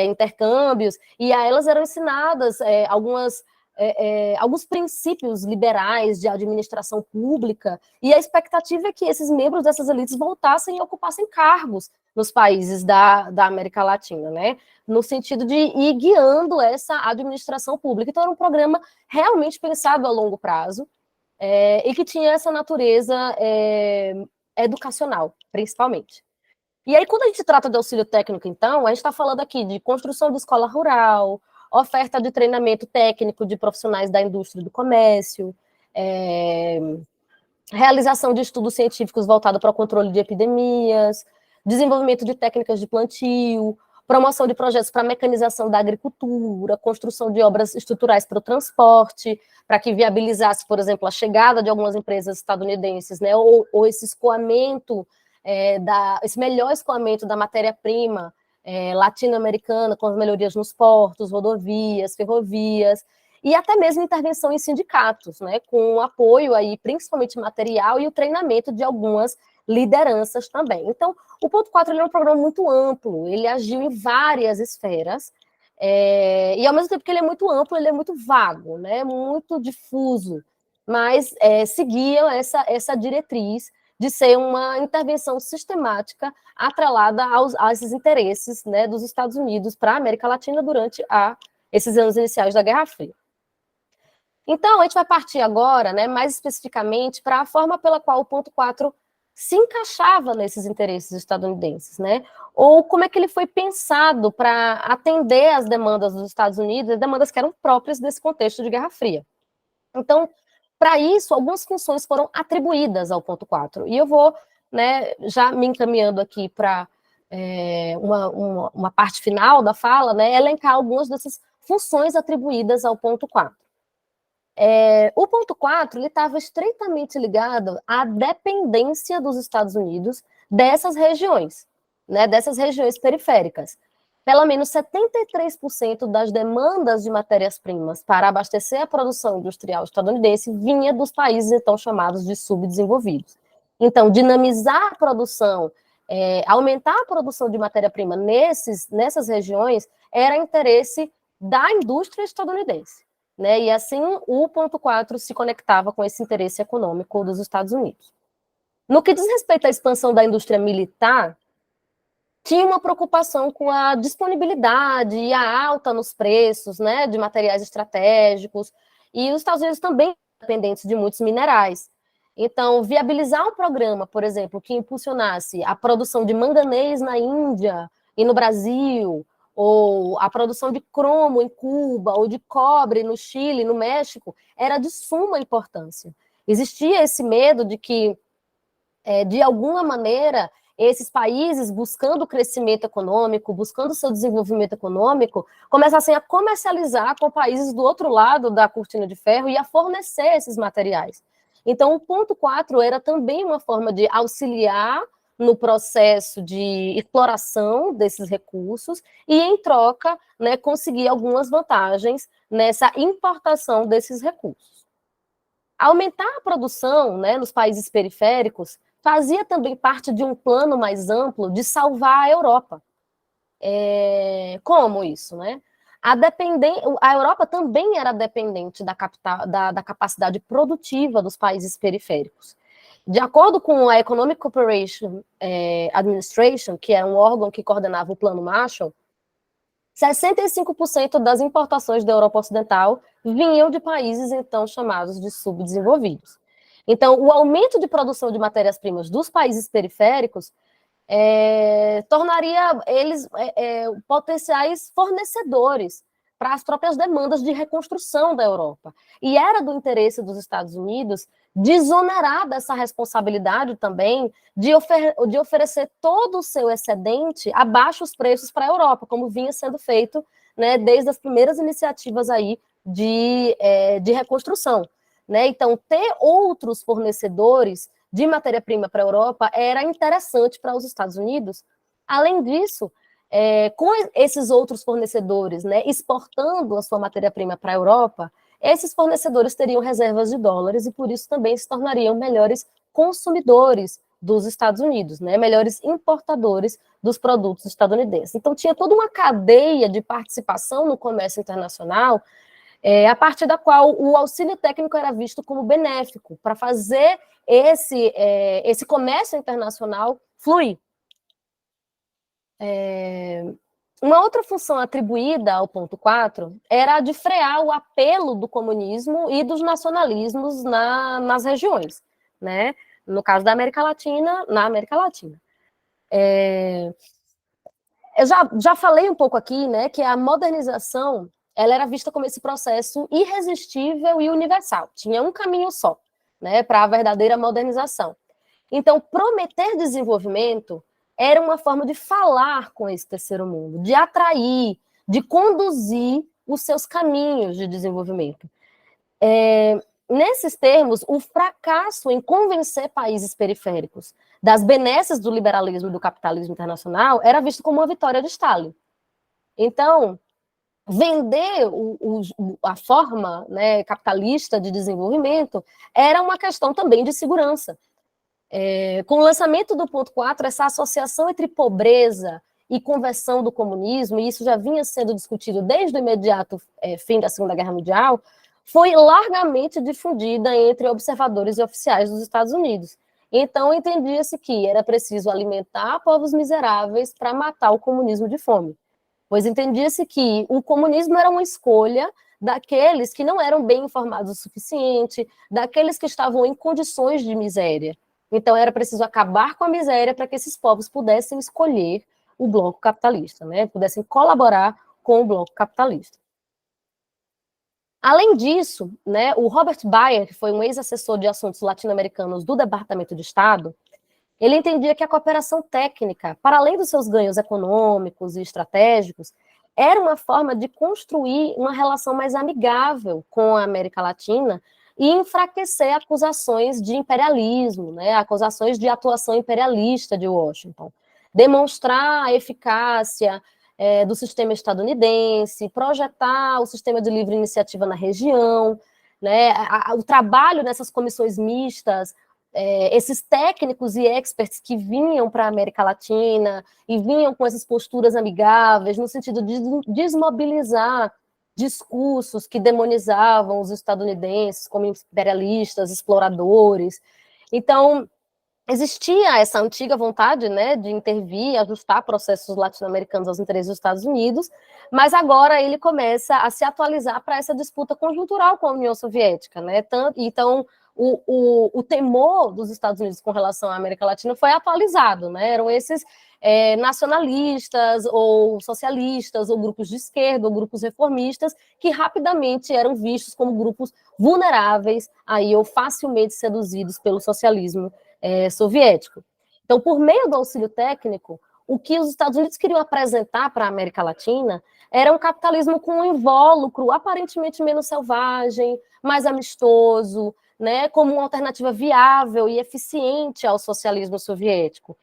intercâmbios, e a elas eram ensinadas alguns princípios liberais de administração pública, e a expectativa é que esses membros dessas elites voltassem e ocupassem cargos nos países da América Latina, né? No sentido de ir guiando essa administração pública. Então, era um programa realmente pensado a longo prazo, e que tinha essa natureza educacional, principalmente. E aí, quando a gente trata de auxílio técnico, então, a gente está falando aqui de construção de escola rural, oferta de treinamento técnico de profissionais da indústria e do comércio, realização de estudos científicos voltados para o controle de epidemias, desenvolvimento de técnicas de plantio, promoção de projetos para mecanização da agricultura, construção de obras estruturais para o transporte, para que viabilizasse, por exemplo, a chegada de algumas empresas estadunidenses, né, ou esse escoamento, esse melhor escoamento da matéria-prima latino-americana, com as melhorias nos portos, rodovias, ferrovias, e até mesmo intervenção em sindicatos, né, com apoio aí, principalmente material, e o treinamento de algumas lideranças também. Então, o ponto 4 ele é um programa muito amplo, ele agiu em várias esferas, e ao mesmo tempo que ele é muito amplo, ele é muito vago, né, muito difuso, mas seguia essa diretriz de ser uma intervenção sistemática atrelada a esses interesses, né, dos Estados Unidos para a América Latina durante esses anos iniciais da Guerra Fria. Então, a gente vai partir agora, né, mais especificamente, para a forma pela qual o ponto 4 se encaixava nesses interesses estadunidenses, né? Ou como é que ele foi pensado para atender às demandas dos Estados Unidos, as demandas que eram próprias desse contexto de Guerra Fria. Então, para isso, algumas funções foram atribuídas ao ponto 4. E eu vou, né, já me encaminhando aqui para uma parte final da fala, né, elencar algumas dessas funções atribuídas ao ponto 4. O ponto 4 estava estreitamente ligado à dependência dos Estados Unidos dessas regiões, né, dessas regiões periféricas. Pelo menos 73% das demandas de matérias-primas para abastecer a produção industrial estadunidense vinha dos países então chamados de subdesenvolvidos. Então, dinamizar a produção, aumentar a produção de matéria-prima nessas regiões era interesse da indústria estadunidense. Né? E assim, o ponto 4 se conectava com esse interesse econômico dos Estados Unidos. No que diz respeito à expansão da indústria militar, tinha uma preocupação com a disponibilidade e a alta nos preços, né, de materiais estratégicos, e os Estados Unidos também são dependentes de muitos minerais. Então, viabilizar um programa, por exemplo, que impulsionasse a produção de manganês na Índia e no Brasil, ou a produção de cromo em Cuba, ou de cobre no Chile, no México, era de suma importância. Existia esse medo de que, de alguma maneira, esses países, buscando crescimento econômico, buscando seu desenvolvimento econômico, começassem a comercializar com países do outro lado da cortina de ferro e a fornecer esses materiais. Então, o ponto 4 era também uma forma de auxiliar no processo de exploração desses recursos e, em troca, né, conseguir algumas vantagens nessa importação desses recursos. Aumentar a produção, né, nos países periféricos fazia também parte de um plano mais amplo de salvar a Europa. Como isso, né? A Europa também era dependente da capacidade produtiva dos países periféricos. De acordo com a Economic Cooperation Administration, que é um órgão que coordenava o Plano Marshall, 65% das importações da Europa Ocidental vinham de países então chamados de subdesenvolvidos. Então, o aumento de produção de matérias-primas dos países periféricos tornaria eles potenciais fornecedores para as próprias demandas de reconstrução da Europa. E era do interesse dos Estados Unidos desonerar dessa responsabilidade também de oferecer todo o seu excedente a baixos preços para a Europa, como vinha sendo feito, né, desde as primeiras iniciativas aí de reconstrução. Né? Então, ter outros fornecedores de matéria-prima para a Europa era interessante para os Estados Unidos. Além disso, com esses outros fornecedores, né, exportando a sua matéria-prima para a Europa, esses fornecedores teriam reservas de dólares e, por isso, também se tornariam melhores consumidores dos Estados Unidos, né, melhores importadores dos produtos estadunidenses. Então, tinha toda uma cadeia de participação no comércio internacional, a partir da qual o auxílio técnico era visto como benéfico para fazer esse comércio internacional fluir. Uma outra função atribuída ao ponto 4 era a de frear o apelo do comunismo e dos nacionalismos nas regiões, né? No caso da América Latina, na América Latina. Eu já falei um pouco aqui, né, que a modernização ela era vista como esse processo irresistível e universal. Tinha um caminho só, né, para a verdadeira modernização. Então, prometer desenvolvimento era uma forma de falar com esse terceiro mundo, de atrair, de conduzir os seus caminhos de desenvolvimento. Nesses termos, o fracasso em convencer países periféricos das benesses do liberalismo e do capitalismo internacional era visto como uma vitória de Stalin. Então, vender a forma, né, capitalista de desenvolvimento era uma questão também de segurança. Com o lançamento do ponto 4, essa associação entre pobreza e conversão do comunismo, e isso já vinha sendo discutido desde o imediato fim da Segunda Guerra Mundial, foi largamente difundida entre observadores e oficiais dos Estados Unidos. Então, entendia-se que era preciso alimentar povos miseráveis para matar o comunismo de fome, pois entendia-se que o comunismo era uma escolha daqueles que não eram bem informados o suficiente, daqueles que estavam em condições de miséria. Então, era preciso acabar com a miséria para que esses povos pudessem escolher o bloco capitalista, né? Pudessem colaborar com o bloco capitalista. Além disso, né, o Robert Bayer, que foi um ex-assessor de assuntos latino-americanos do Departamento de Estado, ele entendia que a cooperação técnica, para além dos seus ganhos econômicos e estratégicos, era uma forma de construir uma relação mais amigável com a América Latina e enfraquecer acusações de imperialismo, né, acusações de atuação imperialista de Washington. Demonstrar a eficácia do sistema estadunidense, projetar o sistema de livre iniciativa na região, né, o trabalho nessas comissões mistas, esses técnicos e experts que vinham para a América Latina e vinham com essas posturas amigáveis, no sentido de desmobilizar discursos que demonizavam os estadunidenses como imperialistas, exploradores. Então, existia essa antiga vontade, né, de intervir, ajustar processos latino-americanos aos interesses dos Estados Unidos, mas agora ele começa a se atualizar para essa disputa conjuntural com a União Soviética, né? Então, o temor dos Estados Unidos com relação à América Latina foi atualizado, né? Eram esses nacionalistas ou socialistas ou grupos de esquerda ou grupos reformistas que rapidamente eram vistos como grupos vulneráveis aí ou facilmente seduzidos pelo socialismo soviético. Então, por meio do auxílio técnico, o que os Estados Unidos queriam apresentar para a América Latina era um capitalismo com um invólucro aparentemente menos selvagem, mais amistoso, né, como uma alternativa viável e eficiente ao socialismo soviético.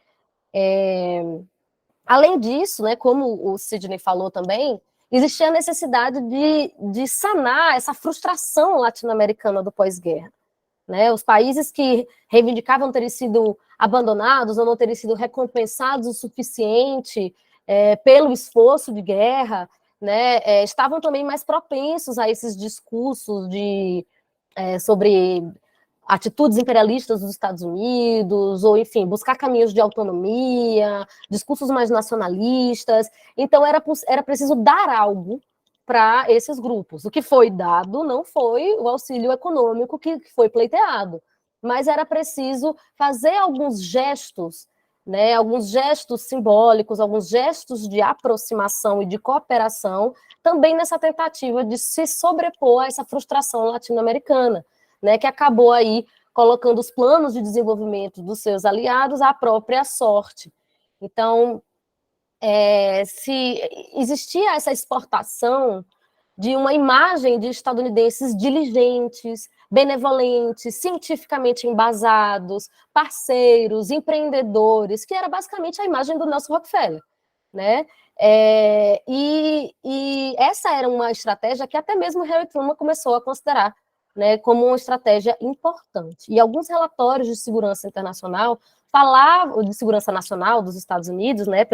Além disso, né, como o Sidney falou também, existia a necessidade de sanar essa frustração latino-americana do pós-guerra. Né, os países que reivindicavam terem sido abandonados ou não terem sido recompensados o suficiente pelo esforço de guerra, né, estavam também mais propensos a esses discursos sobre atitudes imperialistas dos Estados Unidos, ou, enfim, buscar caminhos de autonomia, discursos mais nacionalistas. Então, era preciso dar algo para esses grupos. O que foi dado não foi o auxílio econômico que foi pleiteado, mas era preciso fazer alguns gestos, né, alguns gestos simbólicos, alguns gestos de aproximação e de cooperação, também nessa tentativa de se sobrepor a essa frustração latino-americana, né, que acabou aí colocando os planos de desenvolvimento dos seus aliados à própria sorte. Então, se existia essa exportação de uma imagem de estadunidenses diligentes, benevolentes, cientificamente embasados, parceiros, empreendedores, que era basicamente a imagem do Nelson Rockefeller, né? E essa era uma estratégia que até mesmo Harry Truman começou a considerar, né, como uma estratégia importante. E alguns relatórios de segurança internacional falavam de segurança nacional dos Estados Unidos, né,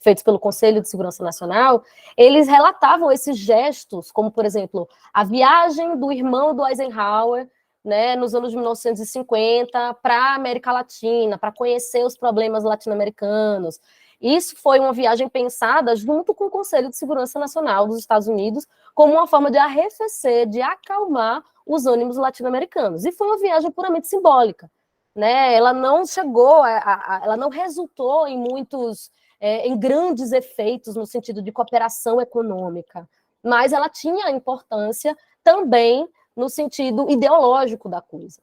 feitos pelo Conselho de Segurança Nacional, eles relatavam esses gestos, como, por exemplo, a viagem do irmão do Eisenhower, né, nos anos de 1950, para a América Latina, para conhecer os problemas latino-americanos. Isso foi uma viagem pensada junto com o Conselho de Segurança Nacional dos Estados Unidos, como uma forma de arrefecer, de acalmar os ânimos latino-americanos. E foi uma viagem puramente simbólica, né? Ela não chegou, ela não resultou em grandes efeitos no sentido de cooperação econômica, mas ela tinha importância também no sentido ideológico da coisa.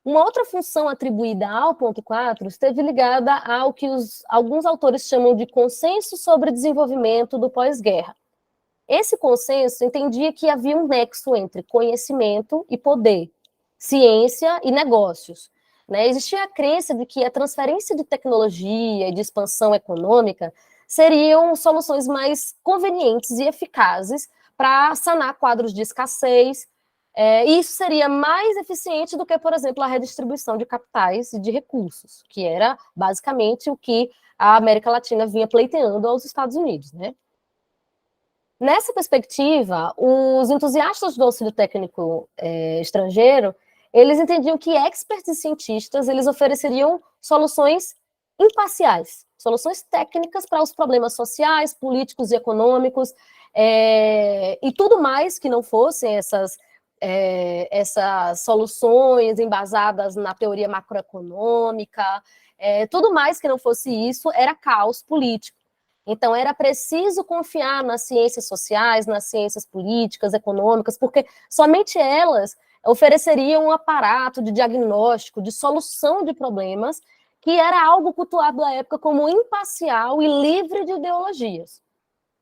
Uma outra função atribuída ao ponto 4 esteve ligada ao que alguns autores chamam de consenso sobre desenvolvimento do pós-guerra. Esse consenso entendia que havia um nexo entre conhecimento e poder, ciência e negócios. Né? Existia a crença de que a transferência de tecnologia e de expansão econômica seriam soluções mais convenientes e eficazes para sanar quadros de escassez, E isso seria mais eficiente do que, por exemplo, a redistribuição de capitais e de recursos, que era basicamente o que a América Latina vinha pleiteando aos Estados Unidos, né? Nessa perspectiva, os entusiastas do auxílio técnico estrangeiro, eles entendiam que experts e cientistas, eles ofereceriam soluções imparciais, soluções técnicas para os problemas sociais, políticos e econômicos, e tudo mais que não fossem essas soluções embasadas na teoria macroeconômica, tudo mais que não fosse isso era caos político. Então, era preciso confiar nas ciências sociais, nas ciências políticas, econômicas, porque somente elas ofereceriam um aparato de diagnóstico, de solução de problemas, que era algo cultuado à época como imparcial e livre de ideologias.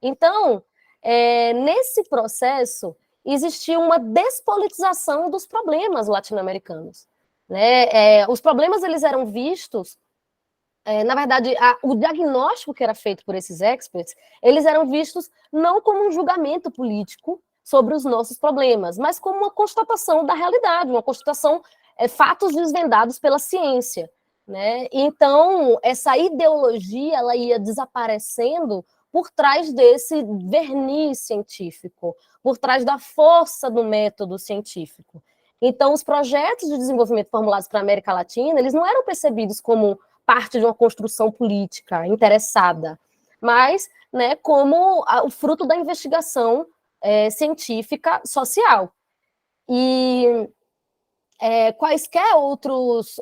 Então, nesse processo, existia uma despolitização dos problemas latino-americanos, né? Os problemas eles eram vistos, na verdade, o diagnóstico que era feito por esses experts, eles eram vistos não como um julgamento político sobre os nossos problemas, mas como uma constatação da realidade, uma constatação, fatos desvendados pela ciência, né? Então, essa ideologia ela ia desaparecendo por trás desse verniz científico, por trás da força do método científico. Então, os projetos de desenvolvimento formulados para a América Latina, eles não eram percebidos como parte de uma construção política interessada, mas, né, como o fruto da investigação científica social. E quaisquer outras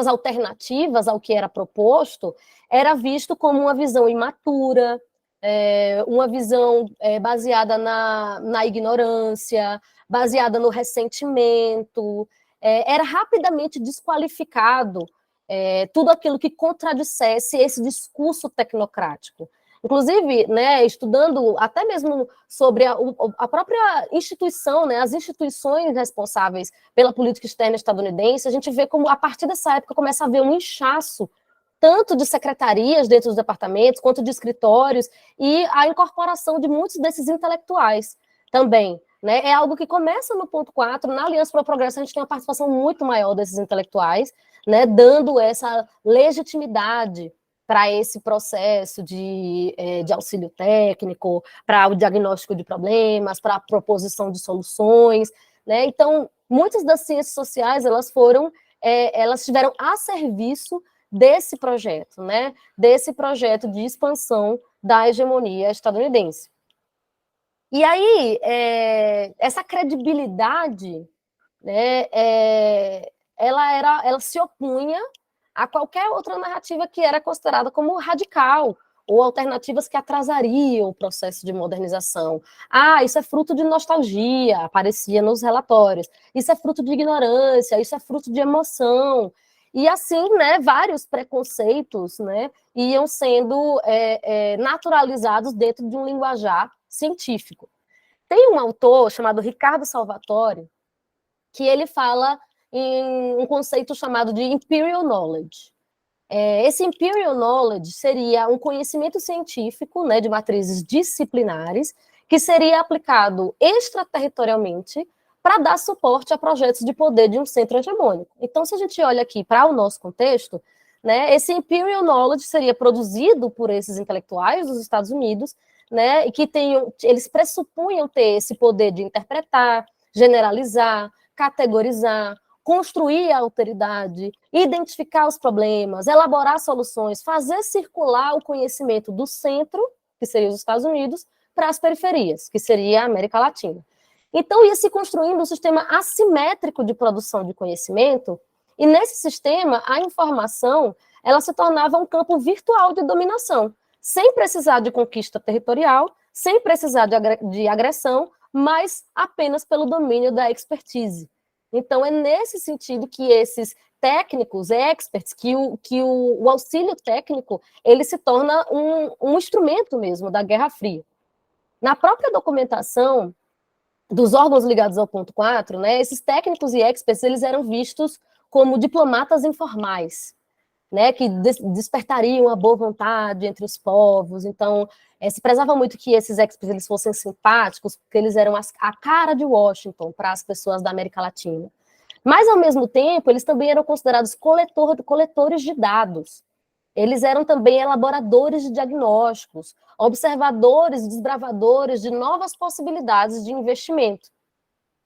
alternativas ao que era proposto era visto como uma visão imatura, uma visão baseada na ignorância, baseada no ressentimento, era rapidamente desqualificado tudo aquilo que contradissesse esse discurso tecnocrático. Inclusive, né, estudando até mesmo sobre a própria instituição, né, as instituições responsáveis pela política externa estadunidense, a gente vê como, a partir dessa época, começa a haver um inchaço, tanto de secretarias dentro dos departamentos, quanto de escritórios, e a incorporação de muitos desses intelectuais também. Né? É algo que começa no ponto 4, na Aliança para o Progresso a gente tem uma participação muito maior desses intelectuais, né, dando essa legitimidade para esse processo de auxílio técnico, para o diagnóstico de problemas, para a proposição de soluções, né? Então, muitas das ciências sociais, elas estiveram a serviço desse projeto, né? Desse projeto de expansão da hegemonia estadunidense. E aí, essa credibilidade, né, ela se opunha a qualquer outra narrativa que era considerada como radical, ou alternativas que atrasariam o processo de modernização. Isso é fruto de nostalgia, aparecia nos relatórios. Isso é fruto de ignorância, isso é fruto de emoção. E assim, né, vários preconceitos, né, iam sendo naturalizados dentro de um linguajar científico. Tem um autor chamado Ricardo Salvatore, que ele fala em um conceito chamado de Imperial Knowledge. Esse Imperial Knowledge seria um conhecimento científico, né, de matrizes disciplinares, que seria aplicado extraterritorialmente para dar suporte a projetos de poder de um centro hegemônico. Então, se a gente olha aqui para o nosso contexto, né, esse Imperial Knowledge seria produzido por esses intelectuais dos Estados Unidos, né, e que eles pressupunham ter esse poder de interpretar, generalizar, categorizar, construir a alteridade, identificar os problemas, elaborar soluções, fazer circular o conhecimento do centro, que seria os Estados Unidos, para as periferias, que seria a América Latina. Então, ia se construindo um sistema assimétrico de produção de conhecimento, e nesse sistema, a informação ela se tornava um campo virtual de dominação, sem precisar de conquista territorial, sem precisar de agressão, mas apenas pelo domínio da expertise. Então, é nesse sentido que esses técnicos, experts, que o auxílio técnico, ele se torna um instrumento mesmo da Guerra Fria. Na própria documentação dos órgãos ligados ao ponto 4, né, esses técnicos e experts, eles eram vistos como diplomatas informais. né, que despertariam a boa vontade entre os povos. Então, se prezava muito que esses expats eles fossem simpáticos, porque eles eram a cara de Washington para as pessoas da América Latina. Mas, ao mesmo tempo, eles também eram considerados coletores de dados. Eles eram também elaboradores de diagnósticos, observadores, desbravadores de novas possibilidades de investimento.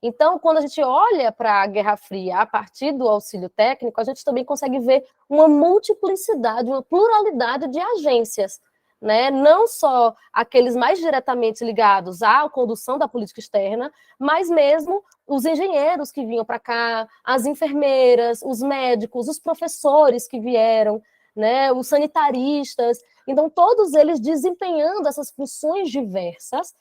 Então, quando a gente olha para a Guerra Fria a partir do auxílio técnico, a gente também consegue ver uma multiplicidade, uma pluralidade de agências, né? Não só aqueles mais diretamente ligados à condução da política externa, mas mesmo os engenheiros que vinham para cá, as enfermeiras, os médicos, os professores que vieram, né? Os sanitaristas. Então, todos eles desempenhando essas funções diversas,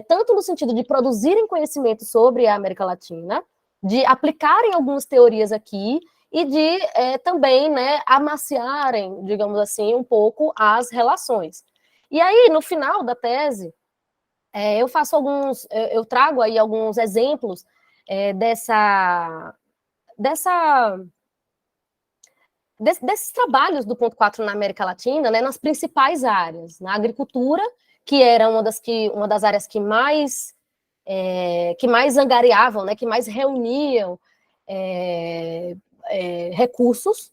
tanto no sentido de produzirem conhecimento sobre a América Latina, de aplicarem algumas teorias aqui e de também, né, amaciarem, digamos assim, um pouco as relações. E aí, no final da tese, eu trago aí alguns exemplos desses trabalhos do ponto 4 na América Latina, né, nas principais áreas, na agricultura, que era uma das áreas que mais angariavam, né, que mais reuniam recursos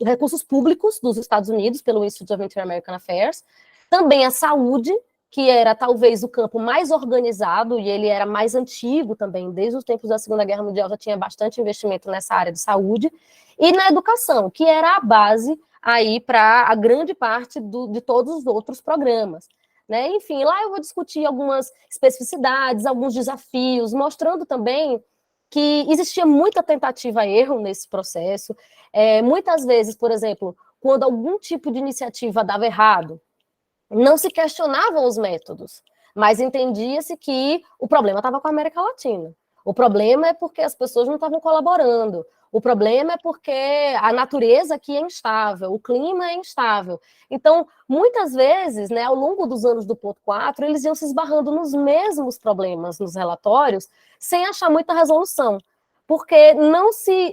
recursos públicos dos Estados Unidos pelo Institute of Inter-American Affairs, também a saúde, que era talvez o campo mais organizado, e ele era mais antigo também, desde os tempos da Segunda Guerra Mundial já tinha bastante investimento nessa área de saúde, e na educação, que era a base aí para a grande parte de todos os outros programas. Né? Enfim, lá eu vou discutir algumas especificidades, alguns desafios, mostrando também que existia muita tentativa e erro nesse processo. Muitas vezes, por exemplo, quando algum tipo de iniciativa dava errado, não se questionavam os métodos, mas entendia-se que o problema estava com a América Latina. O problema é porque as pessoas não estavam colaborando. O problema é porque a natureza aqui é instável, o clima é instável. Então, muitas vezes, né, ao longo dos anos do ponto 4, eles iam se esbarrando nos mesmos problemas nos relatórios, sem achar muita resolução, porque não se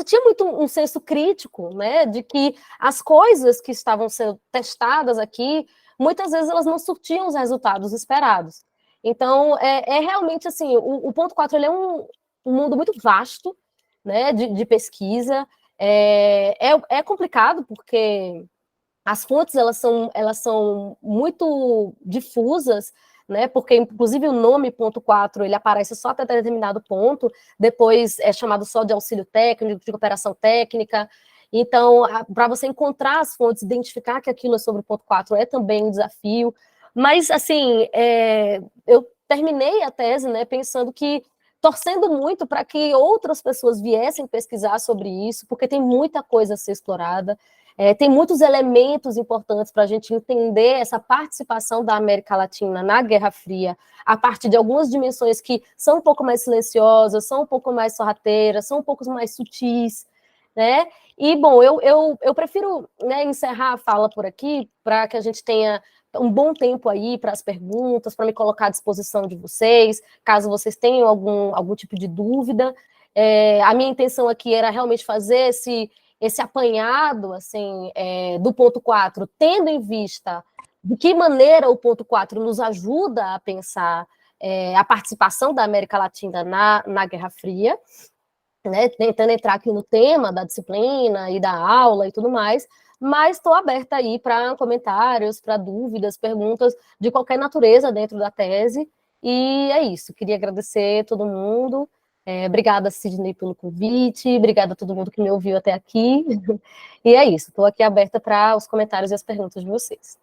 tinha muito um senso crítico, né, de que as coisas que estavam sendo testadas aqui, muitas vezes elas não surtiam os resultados esperados. Então, realmente, assim, o ponto 4 ele é um mundo muito vasto, né, de pesquisa. É complicado, porque as fontes elas são muito difusas, né? Porque, inclusive, o nome ponto 4 ele aparece só até determinado ponto, depois é chamado só de auxílio técnico, de cooperação técnica. Então, para você encontrar as fontes, identificar que aquilo é sobre o ponto 4 é também um desafio. Mas, assim, eu terminei a tese, né, pensando que, torcendo muito para que outras pessoas viessem pesquisar sobre isso, porque tem muita coisa a ser explorada. Tem muitos elementos importantes para a gente entender essa participação da América Latina na Guerra Fria, a partir de algumas dimensões que são um pouco mais silenciosas, são um pouco mais sorrateiras, são um pouco mais sutis, né? E, bom, eu prefiro, né, encerrar a fala por aqui, para que a gente tenha um bom tempo aí para as perguntas, para me colocar à disposição de vocês, caso vocês tenham algum tipo de dúvida. A minha intenção aqui era realmente fazer esse apanhado, assim, do ponto 4, tendo em vista de que maneira o ponto 4 nos ajuda a pensar a participação da América Latina na Guerra Fria, né, tentando entrar aqui no tema da disciplina e da aula e tudo mais, mas estou aberta aí para comentários, para dúvidas, perguntas de qualquer natureza dentro da tese, e é isso. Queria agradecer a todo mundo. Obrigada, Sidney, pelo convite, obrigada a todo mundo que me ouviu até aqui, e é isso, estou aqui aberta para os comentários e as perguntas de vocês.